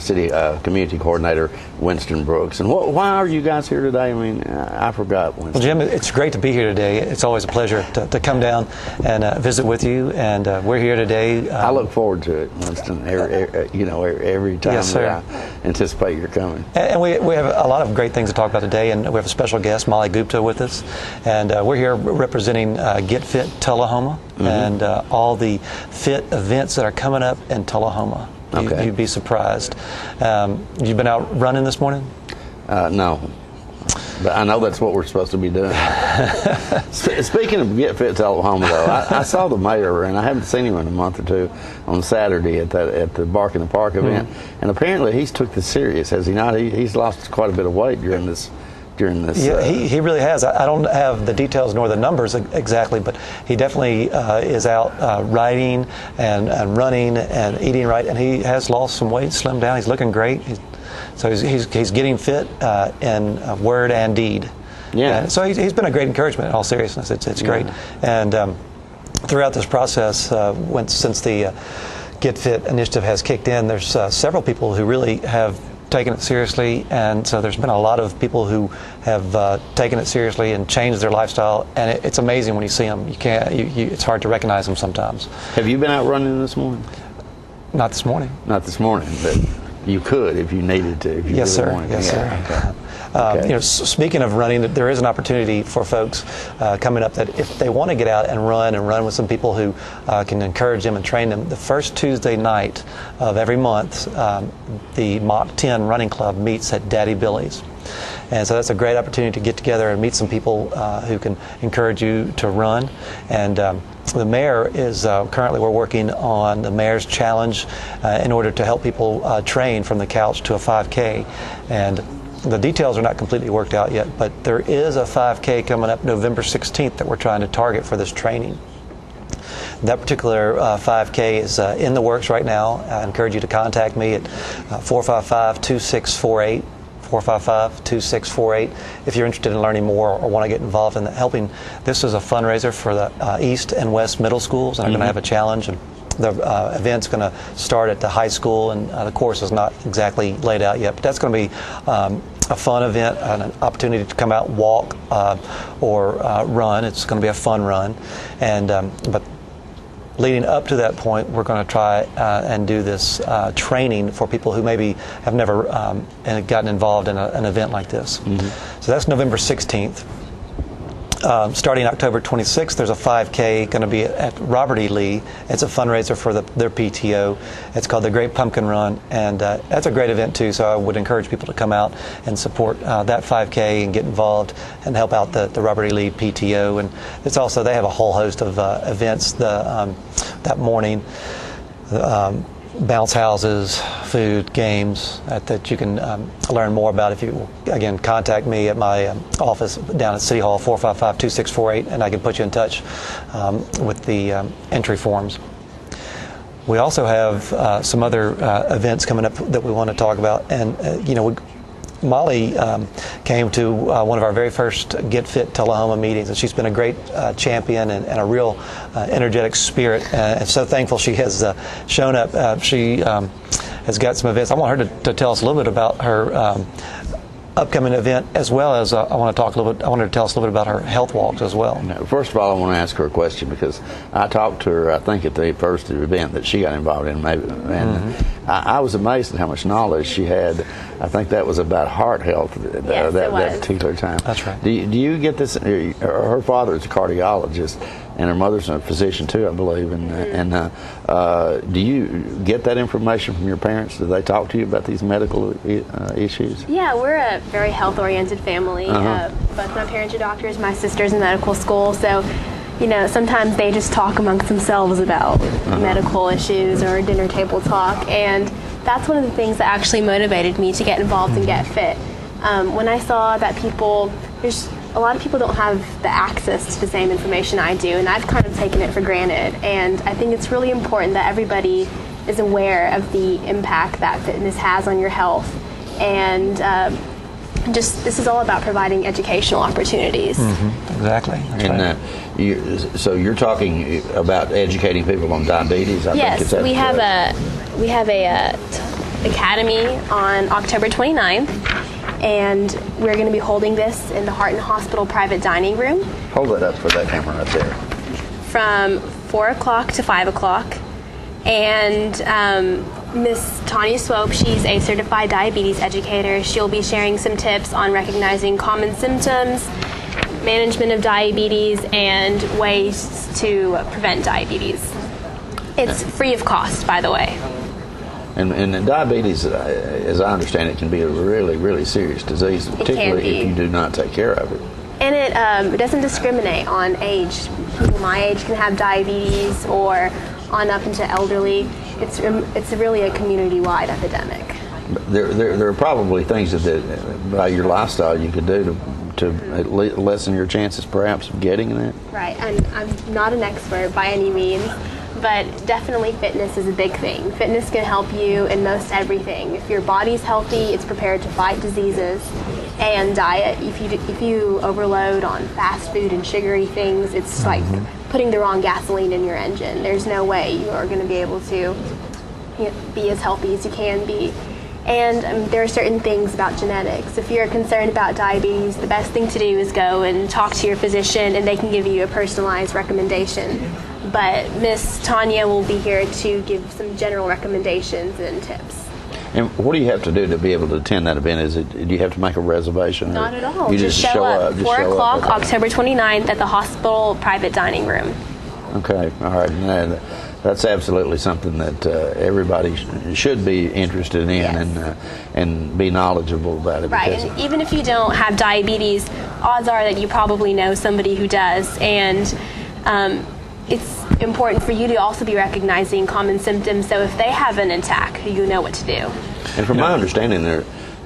City Community Coordinator Winston Brooks. And why are you guys here today? I mean, I forgot, Winston. Well, Jim, it's great to be here today. It's always a pleasure to come down and visit with you, and we're here today. I look forward to it, Winston, every time yes, that I anticipate you're coming. And we have a lot of great things to talk about today, and we have a special guest, Molly Gupta, with us. And we're here representing Get Fit Tullahoma and all the fit events that are coming up in Tullahoma. Okay. You'd be surprised. You've been out running this morning? No. But I know that's what we're supposed to be doing. Speaking of Get Fit Tullahoma, though, I saw the mayor, and I haven't seen him in a month or two, on Saturday at the Bark in the Park event, and apparently he's took this serious, has he not? He's lost quite a bit of weight during this. Yeah, he really has. I don't have the details nor the numbers exactly, but he definitely is out riding and running and eating right, and he has lost some weight, slimmed down. He's looking great. So he's getting fit in word and deed. Yeah. So he's been a great encouragement in all seriousness. It's great. And throughout this process, since the Get Fit initiative has kicked in, there's several people who really have taken it seriously, and so there's been a lot of people who have taken it seriously and changed their lifestyle, and it's amazing when you see them. It's hard to recognize them sometimes. Have you been out running this morning? Not this morning. Not this morning, but you could if you needed to. If you yes, really sir. wanted. Yes, yeah. sir. Okay. Speaking of running, there is an opportunity for folks coming up that if they want to get out and run with some people who can encourage them and train them. The first Tuesday night of every month, the Mach 10 Running Club meets at Daddy Billy's. And so that's a great opportunity to get together and meet some people who can encourage you to run. And the mayor is currently, we're working on the mayor's challenge in order to help people train from the couch to a 5K. And the details are not completely worked out yet, but there is a 5K coming up November 16th that we're trying to target for this training. That particular 5K is in the works right now. I encourage you to contact me at 455-2648. 455-2648 if you're interested in learning more or want to get involved in helping. This is a fundraiser for the East and West middle schools, and I'm going to have a challenge. And the event's going to start at the high school, and the course is not exactly laid out yet, but that's going to be a fun event, an opportunity to come out and walk or run. It's going to be a fun run, and but leading up to that point, we're going to try and do this training for people who maybe have never gotten involved in an event like this. So that's November 16th. Starting October 26th, there's a 5K going to be at Robert E. Lee. It's a fundraiser for their PTO. It's called the Great Pumpkin Run, and that's a great event too, so I would encourage people to come out and support that 5K and get involved and help out the Robert E. Lee PTO. And it's also, they have a whole host of events that morning. Bounce houses, food, games that you can learn more about if you, again, contact me at my office down at City Hall, 455-2648, and I can put you in touch with the entry forms. We also have some other events coming up that we want to talk about, and Molly came to one of our very first Get Fit Tullahoma meetings, and she's been a great champion and a real energetic spirit, and so thankful she has shown up. She has got some events. I want her to tell us a little bit about her upcoming event, as well as I want her to tell us a little bit about her health walks as well. First of all, I want to ask her a question, because I talked to her, I think, at the first event that she got involved in, maybe, and I was amazed at how much knowledge she had. I think that was about heart health that particular time. That's right. Do you get this? Her father is a cardiologist, and her mother's a physician too, I believe. And do you get that information from your parents? Do they talk to you about these medical issues? Yeah, we're a very health-oriented family. Both my parents are doctors, my sister's in medical school, so sometimes they just talk amongst themselves about medical issues or dinner table talk, and that's one of the things that actually motivated me to get involved and get fit. When I saw that there's a lot of people don't have the access to the same information I do, and I've kind of taken it for granted, and I think it's really important that everybody is aware of the impact that fitness has on your health, and this is all about providing educational opportunities. Exactly. So you're talking about educating people on diabetes. Yes, we have a academy on October 29th, and we're going to be holding this in the Heart and Hospital private dining room. Hold that up for that camera right there. From 4 o'clock to 5 o'clock, and Miss Tanya Swope, she's a certified diabetes educator. She'll be sharing some tips on recognizing common symptoms, management of diabetes, and ways to prevent diabetes. It's free of cost, by the way. And diabetes, as I understand it, can be a really, really serious disease, particularly if you do not take care of it. And it doesn't discriminate on age. People my age can have diabetes, or on up into elderly. It's really a community-wide epidemic. There are probably things that by your lifestyle you could do to lessen your chances, perhaps, of getting that. Right, and I'm not an expert by any means, but definitely fitness is a big thing. Fitness can help you in most everything. If your body's healthy, it's prepared to fight diseases. And diet, if you overload on fast food and sugary things, it's like putting the wrong gasoline in your engine. There's no way you are going to be able to be as healthy as you can be. And there are certain things about genetics. If you're concerned about diabetes, the best thing to do is go and talk to your physician, and they can give you a personalized recommendation. But Miss Tanya will be here to give some general recommendations and tips. And what do you have to do to be able to attend that event? Do you have to make a reservation? Not at all. You just show up. 4 o'clock, October 29th at the hospital private dining room. Okay, all right. And that's absolutely something that everybody should be interested in, and be knowledgeable about it. Right, and even if you don't have diabetes, odds are that you probably know somebody who does, and it's important for you to also be recognizing common symptoms, so if they have an attack, you know what to do. And from my understanding,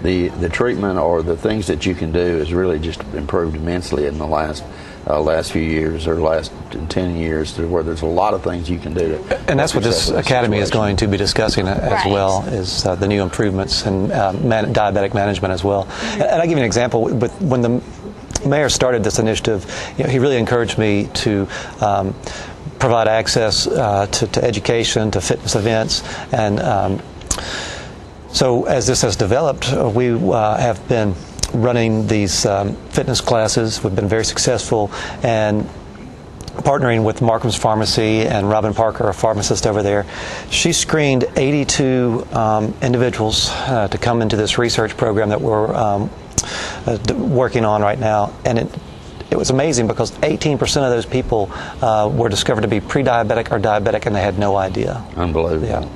the treatment or the things that you can do has really just improved immensely in the last last few years or last 10 years, to where there's a lot of things you can do. And that's what this academy is going to be discussing as well, is the new improvements in diabetic management as well. And I'll give you an example. When the mayor started this initiative, he really encouraged me to provide access to education, to fitness events, and so as this has developed, we have been running these fitness classes. We've been very successful, and partnering with Markham's Pharmacy and Robin Parker, a pharmacist over there, she screened 82 individuals to come into this research program that we're working on right now, and it was amazing because 18% of those people were discovered to be pre-diabetic or diabetic, and they had no idea. Unbelievable. Yeah.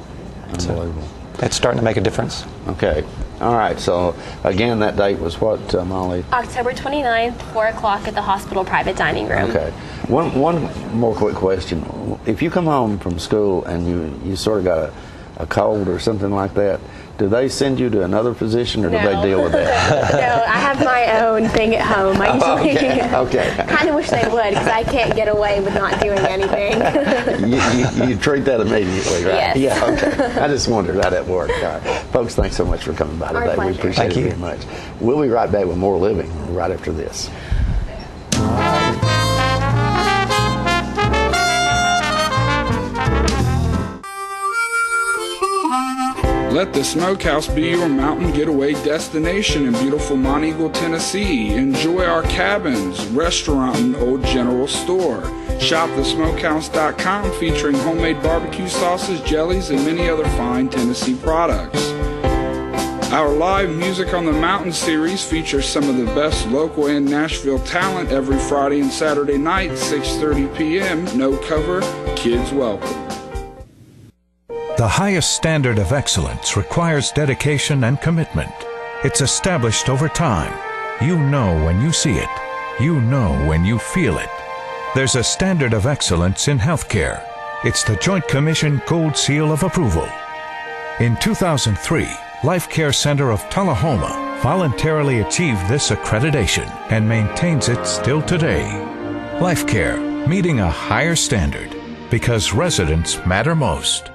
Unbelievable. So it's starting to make a difference. Okay. All right. So, again, that date was what, Molly? October 29th, 4 o'clock at the hospital private dining room. Okay. One more quick question. If you come home from school and you sort of got a cold or something like that, do they send you to another physician, or do they deal with that? No, I have my own thing at home. I usually Okay. kind of wish they would, because I can't get away with not doing anything. you treat that immediately, right? Yes. Yeah, okay. I just wondered how that worked. All right. Folks, thanks so much for coming by Our today. pleasure. We appreciate it very much. We'll be right back with more living right after this. Let the Smokehouse be your mountain getaway destination in beautiful Monteagle, Tennessee. Enjoy our cabins, restaurant, and old general store. Shop thesmokehouse.com, featuring homemade barbecue sauces, jellies, and many other fine Tennessee products. Our live Music on the Mountain series features some of the best local and Nashville talent every Friday and Saturday night, 6:30 p.m. No cover, kids welcome. The highest standard of excellence requires dedication and commitment. It's established over time. You know when you see it. You know when you feel it. There's a standard of excellence in healthcare. It's the Joint Commission Gold Seal of Approval. In 2003, Life Care Center of Tullahoma voluntarily achieved this accreditation and maintains it still today. Life Care, meeting a higher standard, because residents matter most.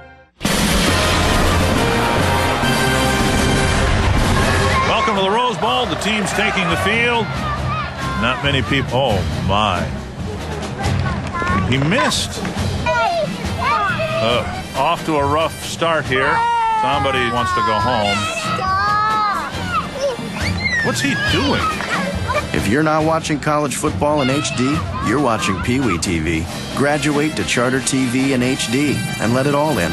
Welcome to the Rose Bowl. The team's taking the field. Not many people. Oh, my. He missed. Off to a rough start here. Somebody wants to go home. What's he doing? If you're not watching college football in HD, you're watching Pee Wee TV. Graduate to Charter TV in HD and let it all in.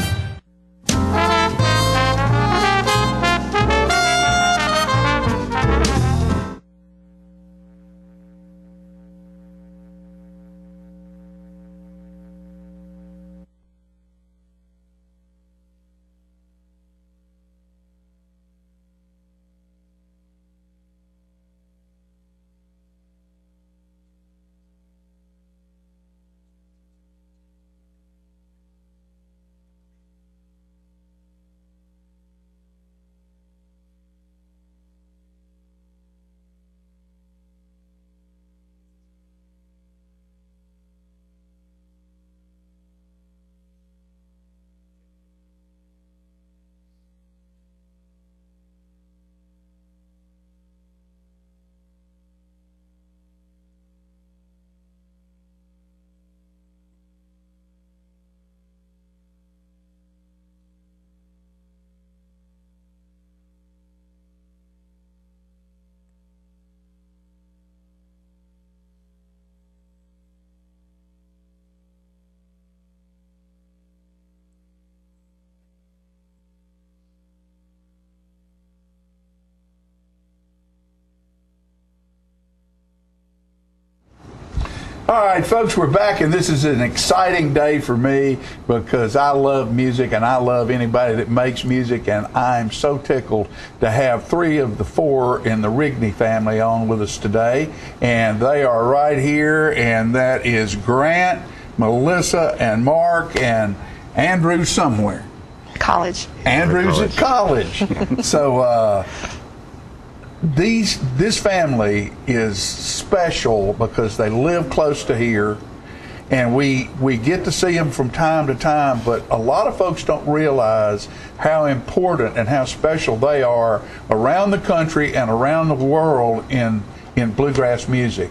All right, folks, we're back, and this is an exciting day for me because I love music and I love anybody that makes music, and I'm so tickled to have 3 of the 4 in the Rigney family on with us today, and they are right here, and that is Grant, Melissa, and Mark, and Andrew somewhere. College. Andrew's at college. So this family is special because they live close to here, and we get to see them from time to time, but a lot of folks don't realize how important and how special they are around the country and around the world in bluegrass music.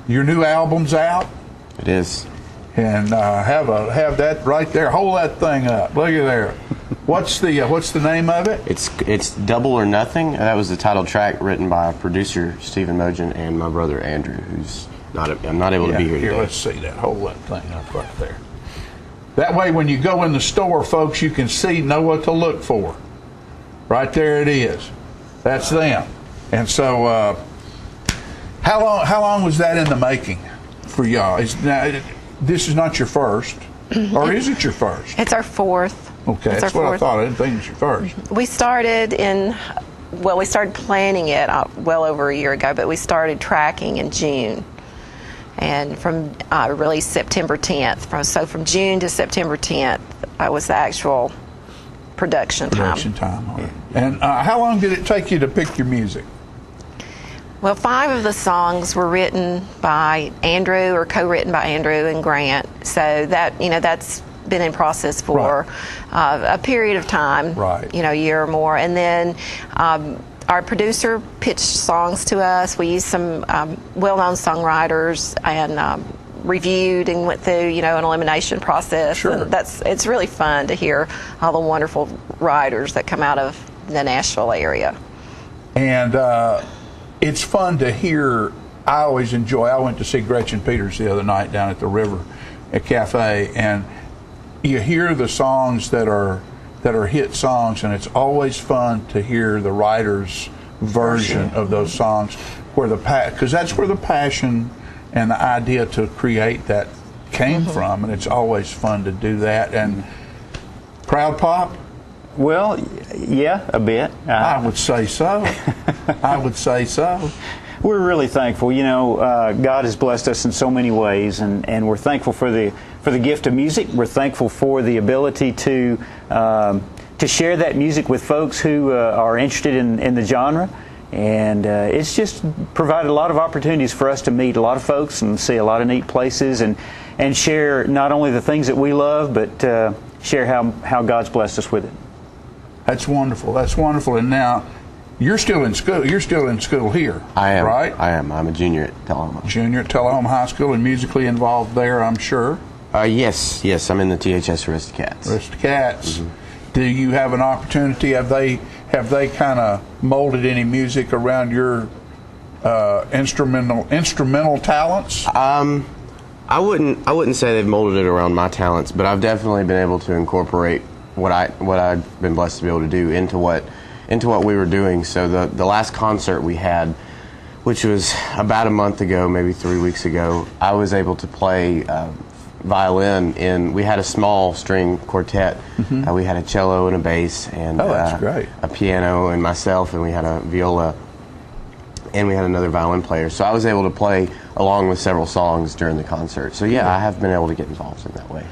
Your new album's out. It is. And have that right there. Hold that thing up. Look at there. What's the name of it? It's Double or Nothing. That was the title track written by producer Stephen Mogen and my brother Andrew, who's I'm not able to be here today. Let's see that. Hold that thing up right there. That way, when you go in the store, folks, you can know what to look for. Right there, it is. That's them. And so, how long was that in the making for y'all? This is not your first, or is it your first? It's our fourth. Okay, that's what I thought. I didn't think it was your first. We started we started planning it well over a year ago, but we started tracking in June. And from released September 10th. So from June to September 10th was the actual production time. Production time. All right. And how long did it take you to pick your music? Well, 5 of the songs were written by Andrew or co-written by Andrew and Grant. So that's been in process for a period of time, a year or more. And then our producer pitched songs to us. We used some well-known songwriters and reviewed and went through, an elimination process. Sure. And it's really fun to hear all the wonderful writers that come out of the Nashville area. And it's fun to hear. I always enjoy. I went to see Gretchen Peters the other night down at the River Cafe, and you hear the songs that are hit songs, and it's always fun to hear the writer's version of those songs, because that's where the passion and the idea to create that came from, and it's always fun to do that. And Proud Pop? Well, yeah, a bit. I would say so. I would say so. We're really thankful. God has blessed us in so many ways, and we're thankful for the gift of music. We're thankful for the ability to share that music with folks who are interested in the genre. And it's just provided a lot of opportunities for us to meet a lot of folks and see a lot of neat places and share not only the things that we love, but share how God's blessed us with it. That's wonderful. That's wonderful. And now, you're still in school. You're still in school here. I am. Right? I am. I'm a junior at Tullahoma. Junior at Tullahoma High School, and musically involved there, I'm sure. Yes. I'm in the THS Aristocats. Aristocats. Mm-hmm. Do you have an opportunity? Have they kind of molded any music around your instrumental talents? I wouldn't say they've molded it around my talents, but I've definitely been able to incorporate what I've been blessed to be able to do into what we were doing. So the last concert we had, which was about a month ago, maybe 3 weeks ago, I was able to play violin we had a small string quartet. Mm-hmm. We had a cello and a bass and that's great. A piano and myself, and we had a viola, and we had another violin player. So I was able to play along with several songs during the concert. So yeah, I have been able to get involved in that way.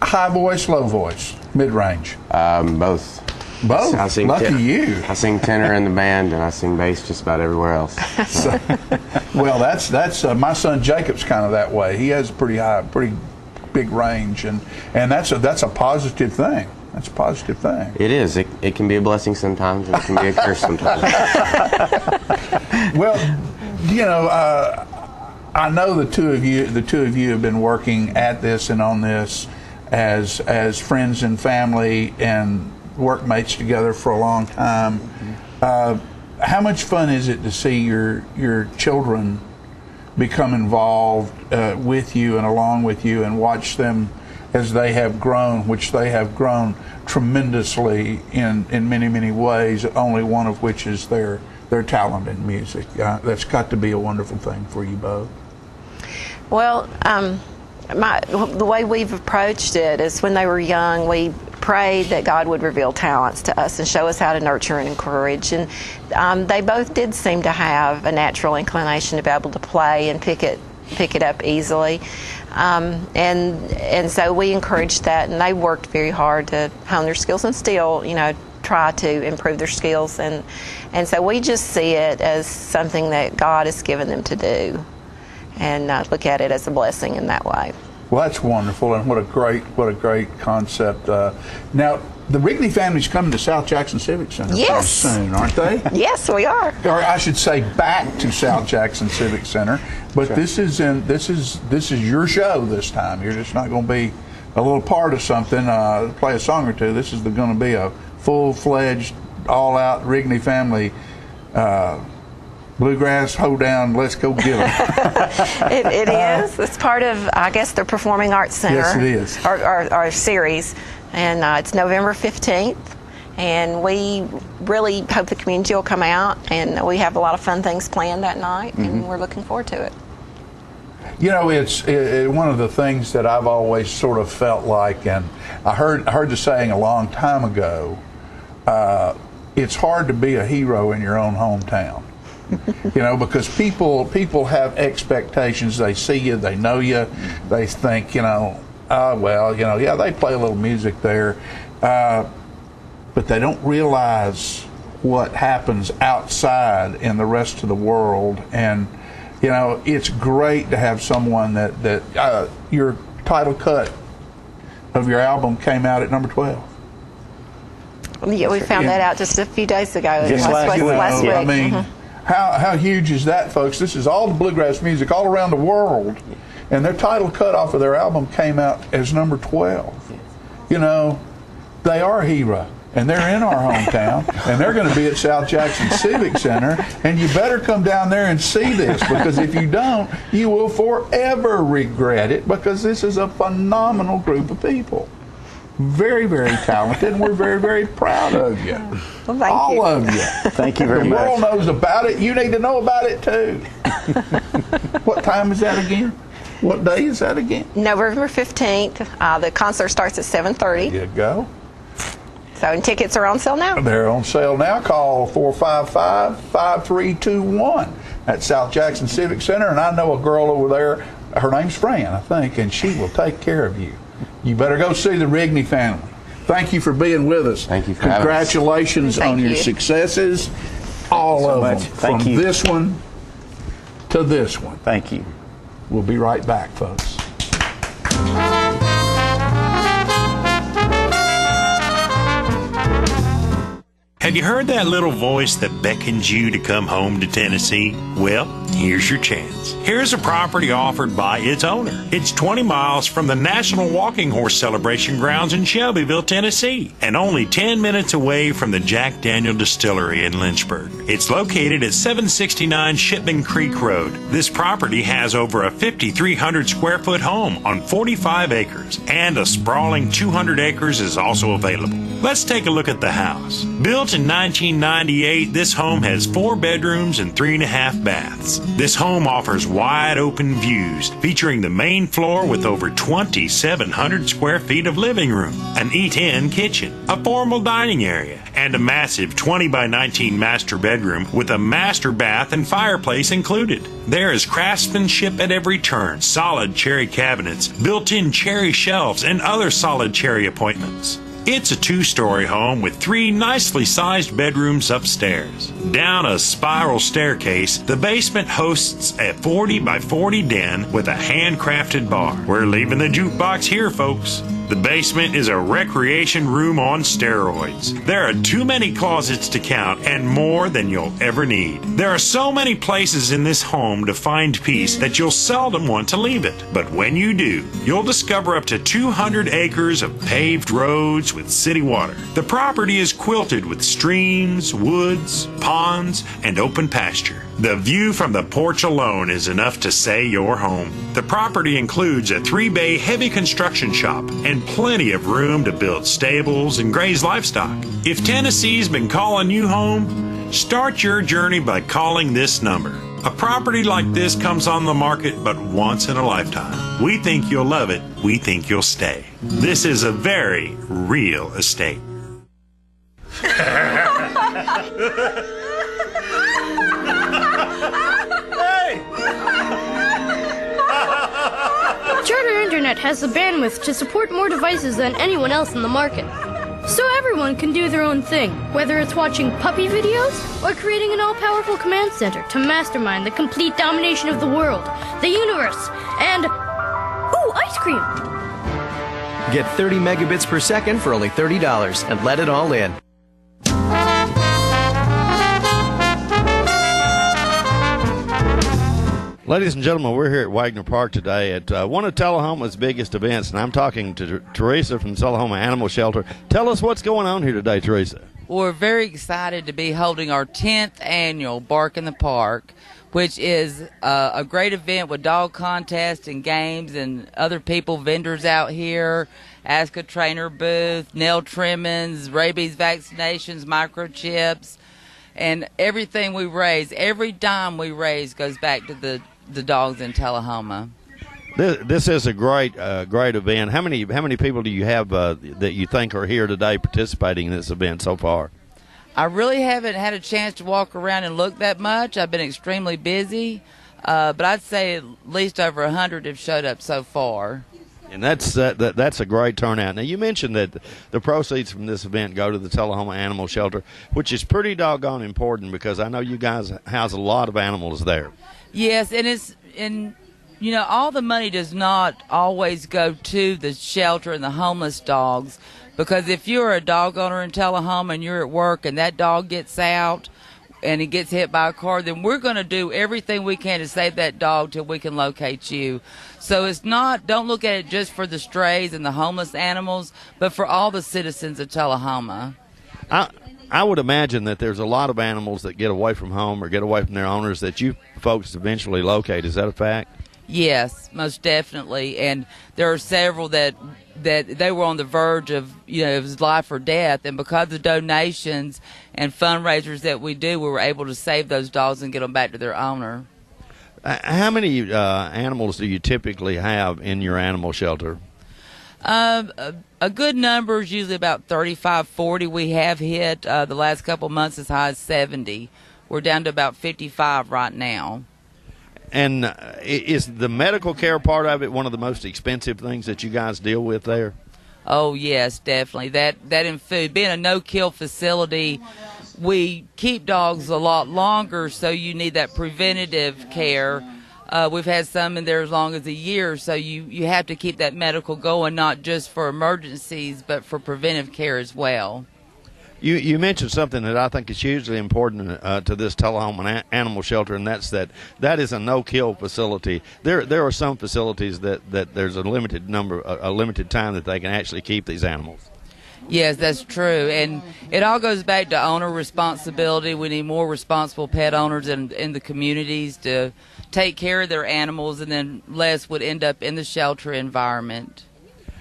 High voice, low voice, mid-range? Both. Both? Lucky you. I sing tenor in the band, and I sing bass just about everywhere else. Well, that's my son Jacob's kind of that way. He has a pretty big range, and that's a positive thing. That's a positive thing. It is. It can be a blessing sometimes, and it can be a curse sometimes. Well, I know the two of you have been working at this and on this as friends and family and workmates together for a long time. How much fun is it to see your children become involved with you and along with you, and watch them as they have grown, which they have grown tremendously in many, many ways, only one of which is their talent in music. That's got to be a wonderful thing for you both. Well, the way we've approached it is when they were young, we prayed that God would reveal talents to us and show us how to nurture and encourage. And they both did seem to have a natural inclination to be able to play and pick it up easily. And so we encouraged that, and they worked very hard to hone their skills and still, try to improve their skills, and so we just see it as something that God has given them to do, and look at it as a blessing in that way. Well, that's wonderful, and what a great concept. Now, the Rigney family's coming to South Jackson Civic Center pretty soon, aren't they? Yes, we are. Or I should say, back to South Jackson Civic Center. But this is your show this time. You're just not going to be a little part of something, play a song or two. This is going to be a full-fledged, all-out Rigney family. Bluegrass hoedown, let's go get them. It is. It's part of, I guess, the Performing Arts Center. Yes, it is. Our series. And it's November 15th. And we really hope the community will come out. And we have a lot of fun things planned that night. And we're looking forward to it. You know, it's one of the things that I've always sort of felt like, and I heard the saying a long time ago, it's hard to be a hero in your own hometown. You know, because people have expectations. They see you, they know you, they think, you know, well, you know, yeah, they play a little music there, but they don't realize what happens outside in the rest of the world. And you know, it's great to have someone that your title cut of your album came out at number 12. Yeah, we found that out just a few days ago. Just last week. I mean, how huge is that, folks? This is all the bluegrass music all around the world, and their title cut off of their album came out as number 12. You know, they are a hero, and they're in our hometown, and they're going to be at South Jackson Civic Center, and you better come down there and see this, because if you don't, you will forever regret it, because this is a phenomenal group of people. Very, very talented, and we're very, very proud of you. Well, all of you. Thank you very much. The world knows about it. You need to know about it, too. What time is that again? What day is that again? November 15th. The concert starts at 7:30. There you go. So, and tickets are on sale now. They're on sale now. Call 455-5321 at South Jackson Civic Center. And I know a girl over there, her name's Fran, I think, and she will take care of you. You better go see the Rigney family. Thank you for being with us. Thank you for Congratulations having us. on your successes. All of them. Thank from you. This one to this one. Thank you. We'll be right back, folks. Have you heard that little voice that beckons you to come home to Tennessee? Well, here's your chance. Here's a property offered by its owner. It's 20 miles from the National Walking Horse Celebration grounds in Shelbyville, Tennessee, and only 10 minutes away from the Jack Daniel Distillery in Lynchburg. It's located at 769 Shipman Creek Road. This property has over a 5,300 square foot home on 45 acres, and a sprawling 200 acres is also available. Let's take a look at the house. Built in 1998, this home has 4 bedrooms and 3.5 baths. This home offers wide open views, featuring the main floor with over 2,700 square feet of living room, an eat-in kitchen, a formal dining area, and a massive 20 by 19 master bedroom with a master bath and fireplace included. There is craftsmanship at every turn, solid cherry cabinets, built-in cherry shelves, and other solid cherry appointments. It's a 2-story home with 3 nicely sized bedrooms upstairs. Down a spiral staircase, the basement hosts a 40 by 40 den with a handcrafted bar. We're leaving the jukebox here, folks. The basement is a recreation room on steroids. There are too many closets to count and more than you'll ever need. There are so many places in this home to find peace that you'll seldom want to leave it. But when you do, you'll discover up to 200 acres of paved roads with city water. The property is quilted with streams, woods, ponds, and open pasture. The view from the porch alone is enough to say you're home. The property includes a 3-bay heavy construction shop and plenty of room to build stables and graze livestock. If Tennessee's been calling you home, start your journey by calling this number. A property like this comes on the market but once in a lifetime. We think you'll love it. We think you'll stay. This is a very real estate. Charter Internet has the bandwidth to support more devices than anyone else in the market. So everyone can do their own thing, whether it's watching puppy videos or creating an all-powerful command center to mastermind the complete domination of the world, the universe, and, ooh, ice cream. Get 30 megabits per second for only $30 and let it all in. Ladies and gentlemen, we're here at Wagner Park today at one of Tullahoma's biggest events, and I'm talking to Teresa from Tullahoma Animal Shelter. Tell us what's going on here today, Teresa. We're very excited to be holding our 10th annual Bark in the Park, which is a great event with dog contests and games and other people, vendors out here, Ask a Trainer booth, nail trimmings, rabies vaccinations, microchips, and everything we raise, every dime we raise goes back to the dogs in Tullahoma. This is a great event. How many people do you have that you think are here today participating in this event so far? I really haven't had a chance to walk around and look that much. I've been extremely busy, but I'd say at least over 100 have showed up so far. And that's a great turnout. Now, you mentioned that the proceeds from this event go to the Tullahoma Animal Shelter, which is pretty doggone important because I know you guys house a lot of animals there. Yes, and all the money does not always go to the shelter and the homeless dogs, because if you're a dog owner in Tullahoma and you're at work and that dog gets out and he gets hit by a car, then we're going to do everything we can to save that dog till we can locate you. So don't look at it just for the strays and the homeless animals, but for all the citizens of Tullahoma. I would imagine that there's a lot of animals that get away from home or get away from their owners that you folks eventually locate. Is that a fact? Yes, most definitely. And there are several that they were on the verge of, it was life or death. And because of donations and fundraisers that we do, we were able to save those dogs and get them back to their owner. How many animals do you typically have in your animal shelter? A good number is usually about 35, 40. We have hit the last couple of months as high as 70. We're down to about 55 right now. And is the medical care part of it one of the most expensive things that you guys deal with there? Oh, yes, definitely. That and food. Being a no-kill facility, we keep dogs a lot longer, so you need that preventative care. We've had some in there as long as a year, so you have to keep that medical going, not just for emergencies, but for preventive care as well. You mentioned something that I think is hugely important to this Tullahoma Animal Shelter, and that is a no-kill facility. There are some facilities that there's a limited time that they can actually keep these animals. Yes, that's true, and it all goes back to owner responsibility. We need more responsible pet owners in the communities to take care of their animals, and then less would end up in the shelter environment.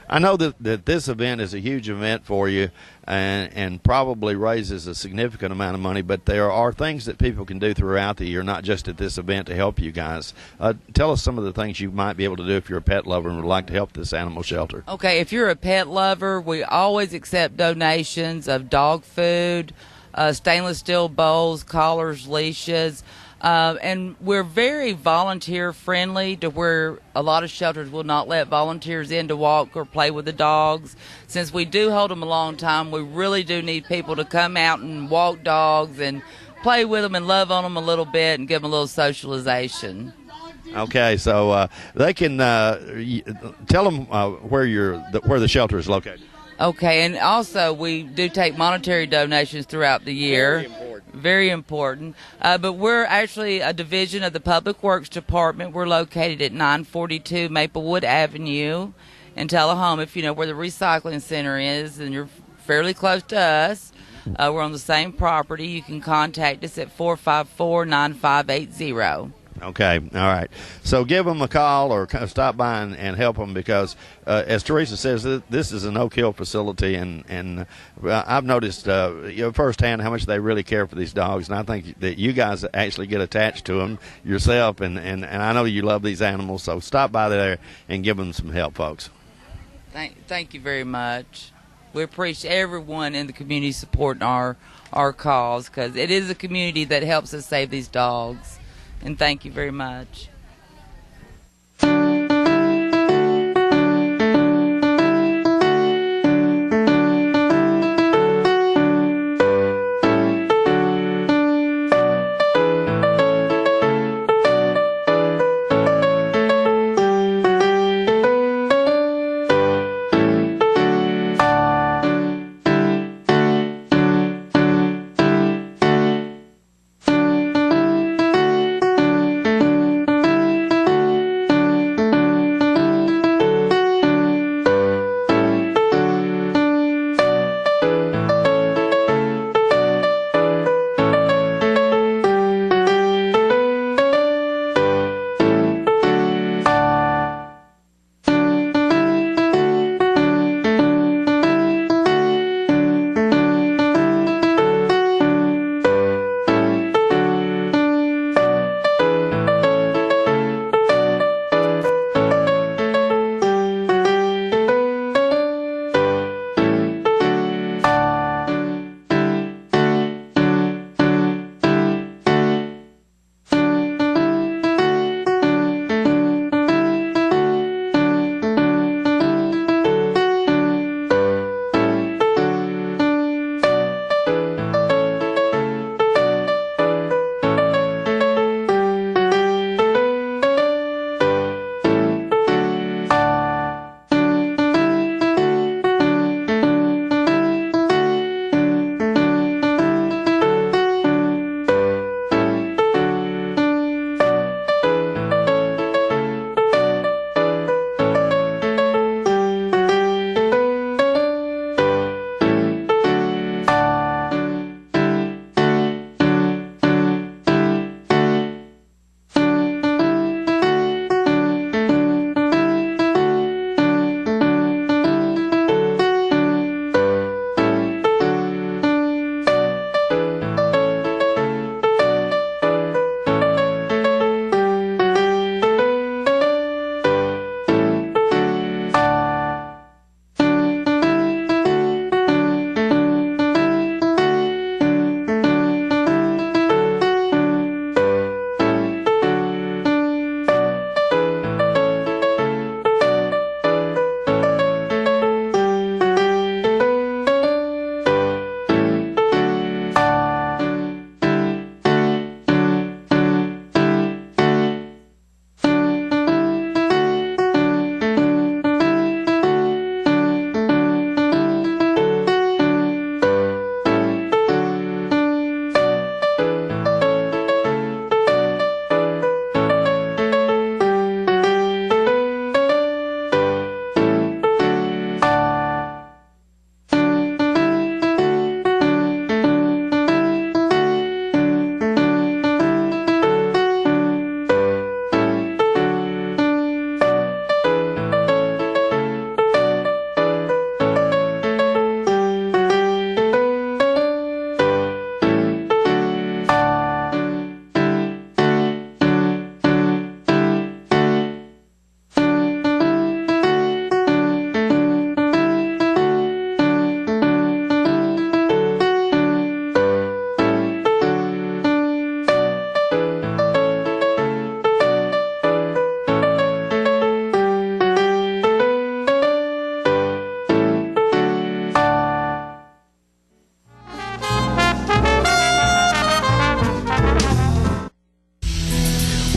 I know that this event is a huge event for you and probably raises a significant amount of money, but there are things that people can do throughout the year, not just at this event, to help you guys. Tell us some of the things you might be able to do if you're a pet lover and would like to help this animal shelter. Okay, if you're a pet lover, we always accept donations of dog food, stainless steel bowls, collars, leashes. And we're very volunteer friendly to where a lot of shelters will not let volunteers in to walk or play with the dogs. Since we do hold them a long time, we really do need people to come out and walk dogs and play with them and love on them a little bit and give them a little socialization. Okay, so they can tell them where the shelter is located. Okay, and also we do take monetary donations throughout the year. Very important. But we're actually a division of the Public Works Department. We're located at 942 Maplewood Avenue in Tullahoma. If you know where the recycling center is, and you're fairly close to us, we're on the same property. You can contact us at 454-9580. Okay, all right. So give them a call or stop by and help them because, as Teresa says, this is a no-kill facility, and I've noticed firsthand how much they really care for these dogs, and I think that you guys actually get attached to them yourself, and I know you love these animals, so stop by there and give them some help, folks. Thank you very much. We appreciate everyone in the community supporting our cause because it is a community that helps us save these dogs. And thank you very much.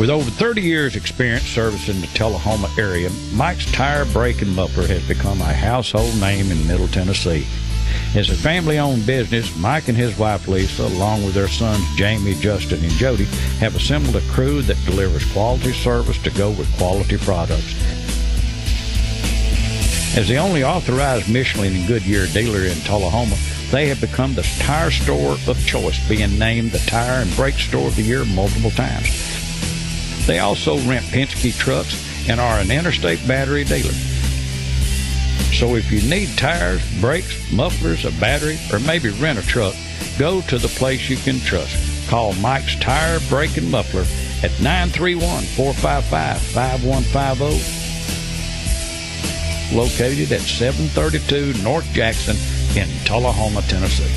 With over 30 years experience servicing the Tullahoma area, Mike's Tire, Brake, and Muffler has become a household name in Middle Tennessee. As a family-owned business, Mike and his wife Lisa, along with their sons Jamie, Justin, and Jody, have assembled a crew that delivers quality service to go with quality products. As the only authorized Michelin and Goodyear dealer in Tullahoma, they have become the tire store of choice, being named the Tire and Brake Store of the Year multiple times. They also rent Penske trucks and are an interstate battery dealer. So if you need tires, brakes, mufflers, a battery, or maybe rent a truck, go to the place you can trust. Call Mike's Tire, Brake, and Muffler at 931-455-5150, located at 732 North Jackson in Tullahoma, Tennessee.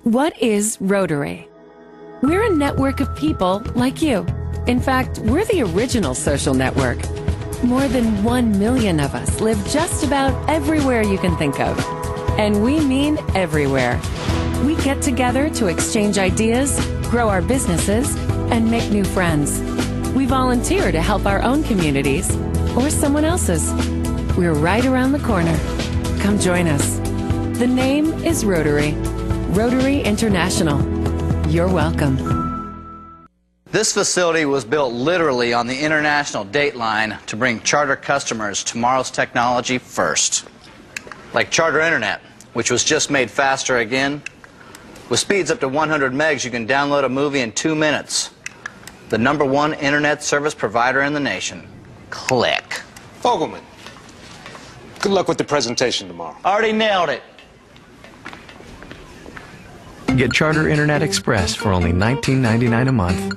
What is Rotary? We're a network of people like you. In fact, we're the original social network. More than 1 million of us live just about everywhere you can think of. And we mean everywhere. We get together to exchange ideas, grow our businesses, and make new friends. We volunteer to help our own communities or someone else's. We're right around the corner. Come join us. The name is Rotary. Rotary International. You're welcome. This facility was built literally on the international date line to bring Charter customers tomorrow's technology first. Like Charter Internet, which was just made faster again. With speeds up to 100 megs, you can download a movie in 2 minutes. The #1 internet service provider in the nation. Click. Fogelman, good luck with the presentation tomorrow. Already nailed it. Get Charter Internet Express for only $19.99 a month.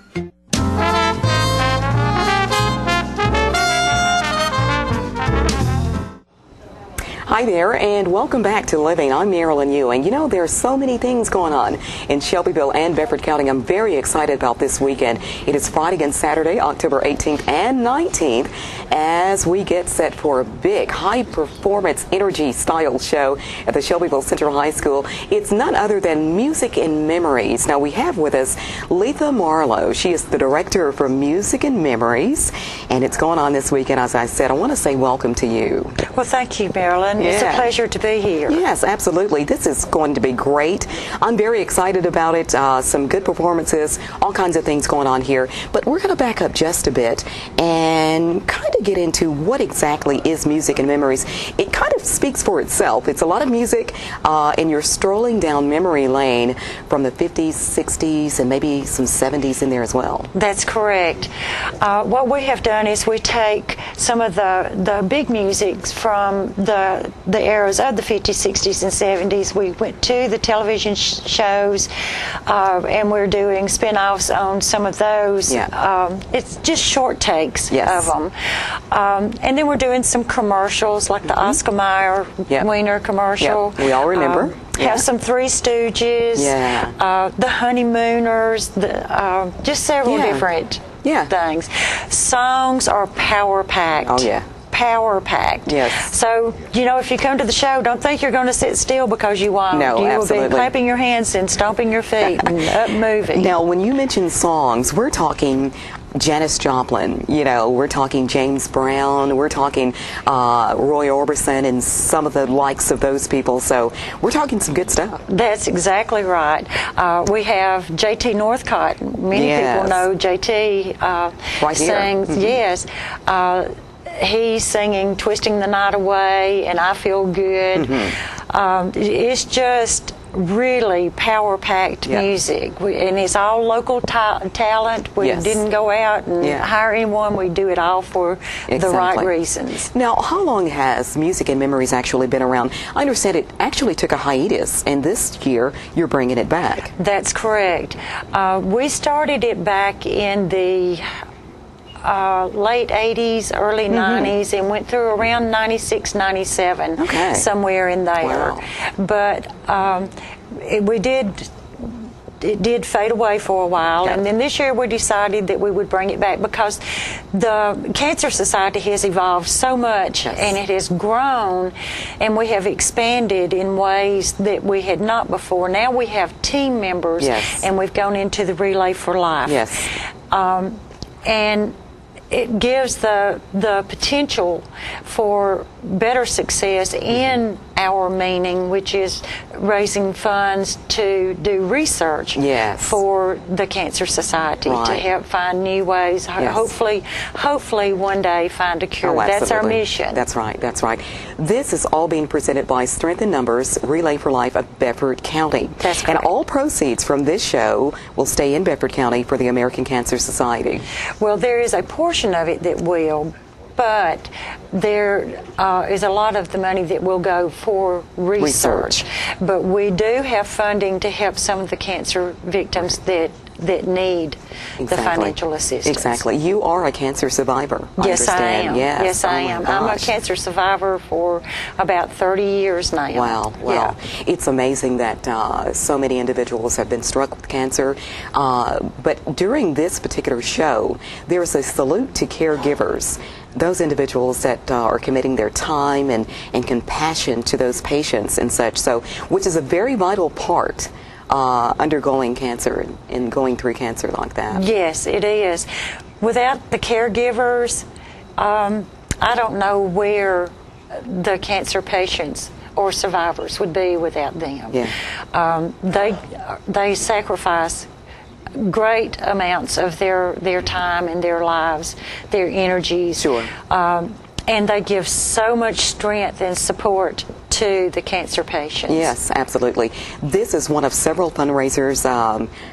Hi there, and welcome back to Living. I'm Marilyn Ewing. You know, there's so many things going on in Shelbyville and Bedford County. I'm very excited about this weekend. It is Friday and Saturday, October 18th and 19th, as we get set for a big high-performance energy-style show at the Shelbyville Central High School. It's none other than Music and Memories. Now, we have with us Letha Marlowe. She is the director for Music and Memories, and it's going on this weekend. As I said, I want to say welcome to you. Well, thank you, Marilyn. It's a pleasure to be here. Yes, absolutely. This is going to be great. I'm very excited about it. Some good performances, all kinds of things going on here. But we're going to back up just a bit and kind of get into what exactly is Music and Memories. It kind of speaks for itself. It's a lot of music, and you're strolling down memory lane from the 50s, 60s, and maybe some 70s in there as well. That's correct. What we have done is we take some of the big musics from the eras of the 50s, 60s, and 70s. We went to the television shows, and we're doing spin-offs on some of those. It's just short takes of them. And then we're doing some commercials, like the Oscar Mayer Wiener commercial. We all remember. Have some Three Stooges, the Honeymooners, just several different things. Songs are power-packed. Oh, yeah. Power-packed. Yes. So, you know, if you come to the show, don't think you're going to sit still, because you won't. No, you absolutely. will be clapping your hands and stomping your feet and up moving. Now, when you mention songs, we're talking Janis Joplin, you know, we're talking James Brown, we're talking Roy Orbison and some of the likes of those people, so we're talking some good stuff. That's exactly right. We have J.T. Northcott. Many people know J.T. Right here. sings. Yes. He's singing Twisting the Night Away and I Feel Good. It's just really power-packed music, and it's all local talent. We didn't go out and hire anyone. We do it all for the right reasons. Now, how long has Music and Memories actually been around? I understand it actually took a hiatus, and this year you're bringing it back. That's correct. We started it back in the late 80s, early 90s, and went through around 96, 97, somewhere in there. Wow. But we did did fade away for a while, and then this year we decided that we would bring it back because the Cancer Society has evolved so much, and it has grown, and we have expanded in ways that we had not before. Now we have team members, and we've gone into the Relay for Life. And it gives the potential for better success in our meaning, which is raising funds to do research for the Cancer Society to help find new ways. Hopefully one day find a cure. That's our mission. That's right. That's right. This is all being presented by Strength in Numbers, Relay for Life of Bedford County. That's correct. And all proceeds from this show will stay in Bedford County for the American Cancer Society. Well, there is a portion of it that will, but there is a lot of the money that will go for research. But we do have funding to help some of the cancer victims that need the financial assistance. Exactly. You are a cancer survivor. Yes, I am. Yes, yes, I am. I'm a cancer survivor for about 30 years now. Wow. Wow. It's amazing that so many individuals have been struck with cancer. But during this particular show, there's a salute to caregivers, those individuals that are committing their time and compassion to those patients and such, so which is a very vital part undergoing cancer and going through cancer like that. Yes, it is. Without the caregivers, I don't know where the cancer patients or survivors would be without them. They sacrifice great amounts of their time and their lives, their energies. And they give so much strength and support to the cancer patients. Yes, absolutely. This is one of several fundraisers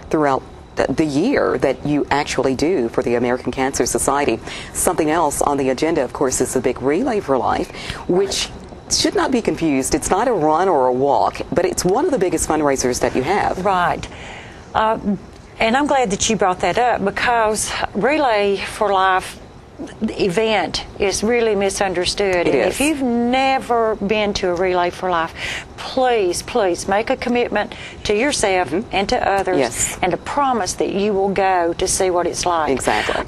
throughout the year that you actually do for the American Cancer Society. Something else on the agenda, of course, is the big Relay for Life, which should not be confused. It's not a run or a walk, but it's one of the biggest fundraisers that you have. Right. And I'm glad that you brought that up, because Relay for Life event is really misunderstood. And if you've never been to a Relay for Life, please make a commitment to yourself and to others, and to promise that you will go to see what it's like. Exactly.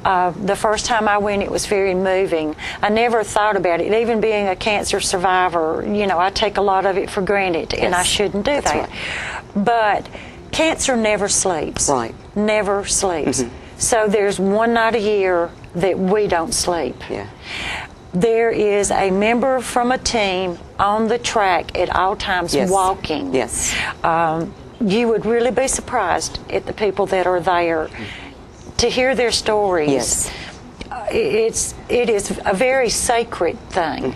The first time I went, it was very moving. I never thought about it. Even being a cancer survivor, I take a lot of it for granted, and I shouldn't do that. But cancer never sleeps. Never sleeps. So there's one night a year that we don't sleep. There is a member from a team on the track at all times walking. You would really be surprised at the people that are there to hear their stories. It is a very sacred thing.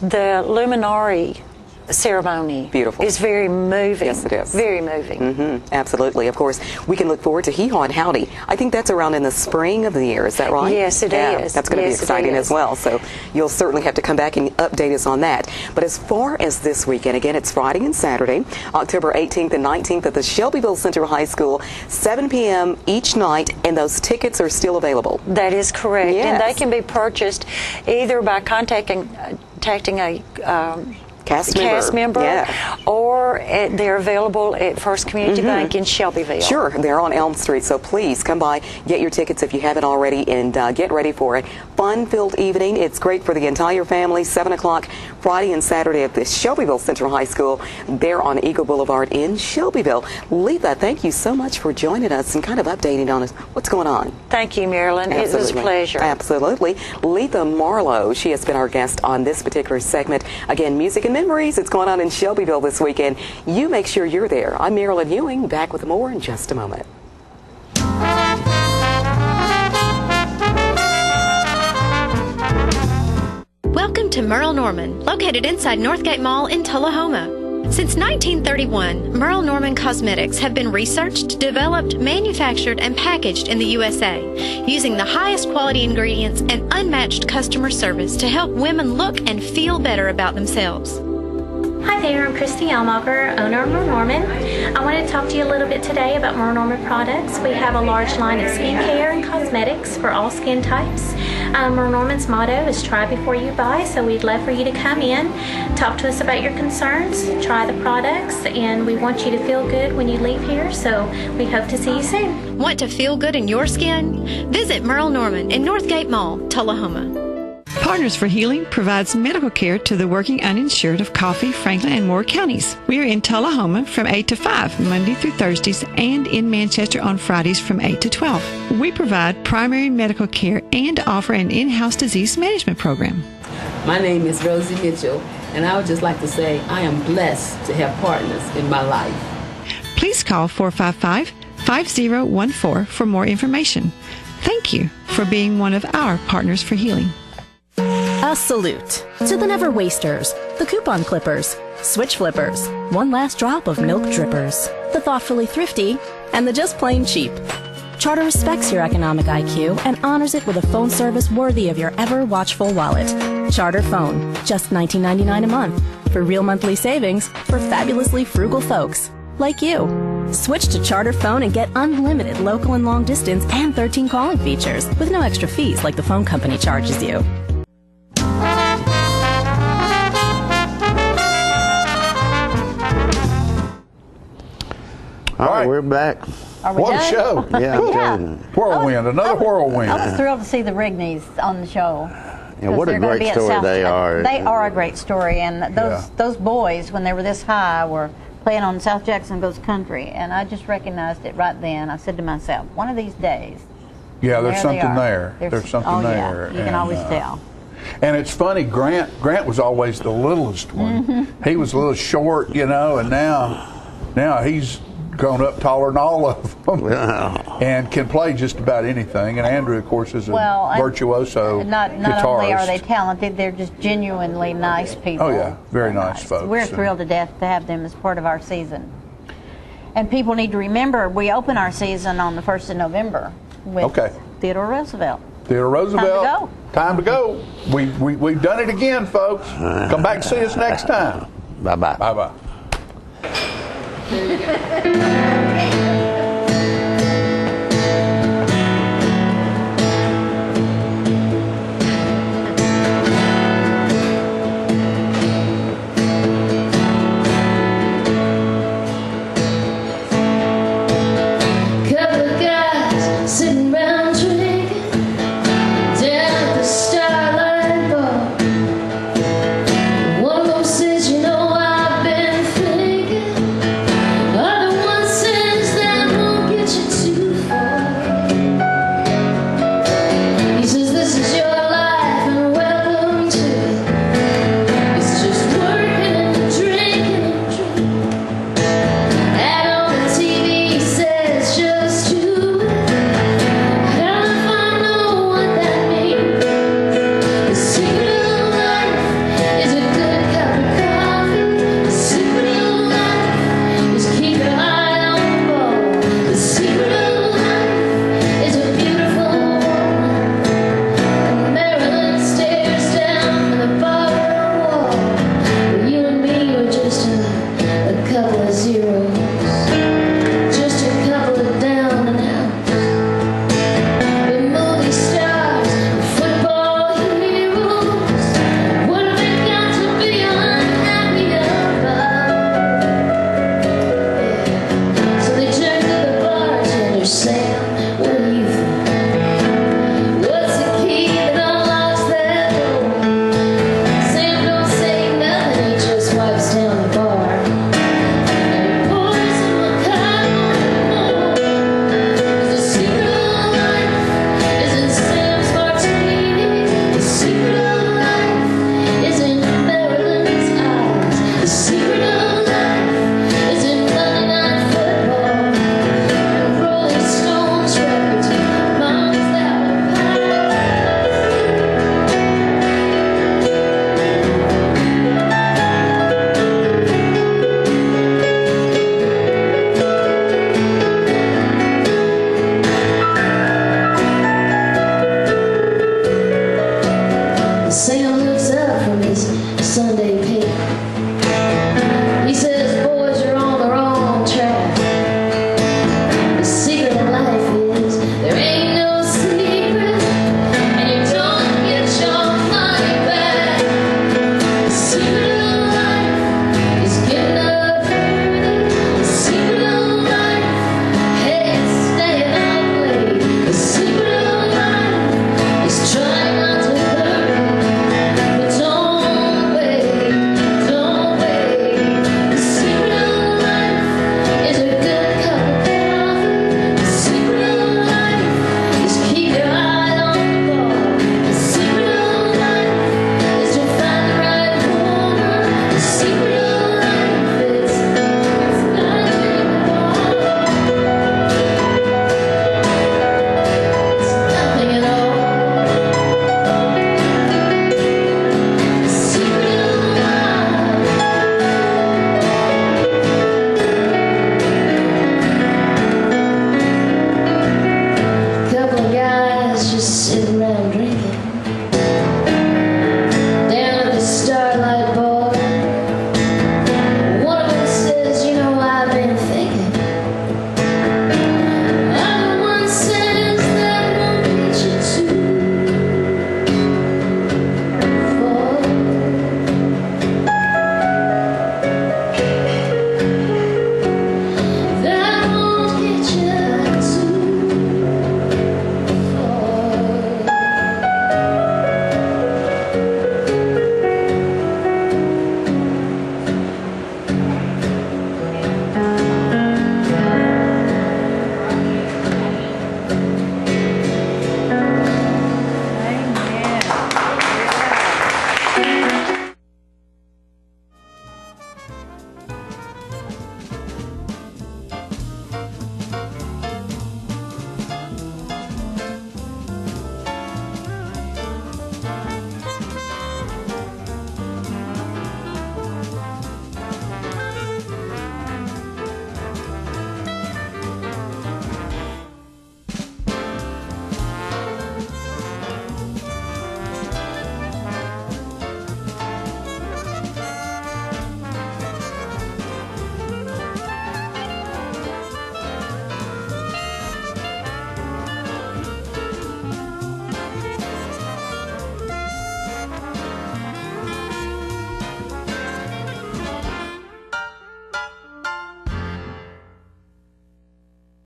The luminary ceremony is very moving. Yes, it is. Very moving. Absolutely. Of course, we can look forward to Hee Haw and Howdy. I think that's around in the spring of the year. Is that right? Yes, it is. That's going to be exciting as well. So you'll certainly have to come back and update us on that. But as far as this weekend, again, it's Friday and Saturday, October 18th and 19th at the Shelbyville Central High School, 7 p.m. each night, and those tickets are still available. That is correct. And they can be purchased either by contacting a cast member, or they're available at First Community Bank in Shelbyville. Sure, they're on Elm Street, so please come by, get your tickets if you haven't already, and get ready for it. Fun-filled evening. It's great for the entire family. 7 o'clock Friday and Saturday at the Shelbyville Central High School. They're on Eagle Boulevard in Shelbyville. Letha, thank you so much for joining us and kind of updating on us what's going on. Thank you, Marilyn. It was a pleasure. Absolutely. Letha Marlowe, she has been our guest on this particular segment. Again, Music and Memories. It's going on in Shelbyville this weekend. You make sure you're there. I'm Marilyn Ewing, back with more in just a moment. Welcome to Merle Norman, located inside Northgate Mall in Tullahoma. Since 1931, Merle Norman Cosmetics have been researched, developed, manufactured, and packaged in the USA, using the highest quality ingredients and unmatched customer service to help women look and feel better about themselves. Hi there, I'm Christy Almacher, owner of Merle Norman. I wanted to talk to you a little bit today about Merle Norman products. We have a large line of skincare and cosmetics for all skin types. Merle Norman's motto is try before you buy, so we'd love for you to come in, talk to us about your concerns, try the products, and we want you to feel good when you leave here, so we hope to see you soon. Want to feel good in your skin? Visit Merle Norman in Northgate Mall, Tullahoma. Partners for Healing provides medical care to the working uninsured of Coffee, Franklin, and Moore counties. We are in Tullahoma from 8 to 5, Monday through Thursdays, and in Manchester on Fridays from 8 to 12. We provide primary medical care and offer an in-house disease management program. My name is Rosie Mitchell, and I would just like to say I am blessed to have partners in my life. Please call 455-5014 for more information. Thank you for being one of our Partners for Healing. A salute to the Never Wasters, the Coupon Clippers, Switch Flippers, One Last Drop of Milk Drippers, the Thoughtfully Thrifty, and the Just Plain Cheap. Charter respects your economic IQ and honors it with a phone service worthy of your ever-watchful wallet. Charter Phone, just $19.99 a month, for real monthly savings for fabulously frugal folks like you. Switch to Charter Phone and get unlimited local and long distance and 13 calling features with no extra fees like the phone company charges you. All right, we're back. Are we What a done? show. Yeah, I'm telling you. Whirlwind, another whirlwind. I was thrilled to see the Rigneys on the show. Yeah, what a They're gonna great be at story South- they are. They are a great story, and those boys, when they were this high, were playing on South Jackson Goes Country, and I just recognized it right then. I said to myself, one of these days. Yeah, there's there they something are. there. There's something there. Yeah, you can always tell. And it's funny, Grant was always the littlest one. Mm-hmm. He was a little short, you know, and now he's grown up taller than all of them and can play just about anything. And Andrew, of course, is a virtuoso Not guitarist. only are they talented, they're just genuinely nice people. Oh, yeah, very nice folks. We're thrilled to death to have them as part of our season. And people need to remember, we open our season on the 1st of November with Theodore Roosevelt. Theodore Roosevelt. Time to go. We've done it again, folks. Come back and see us next time. Bye-bye. Bye-bye.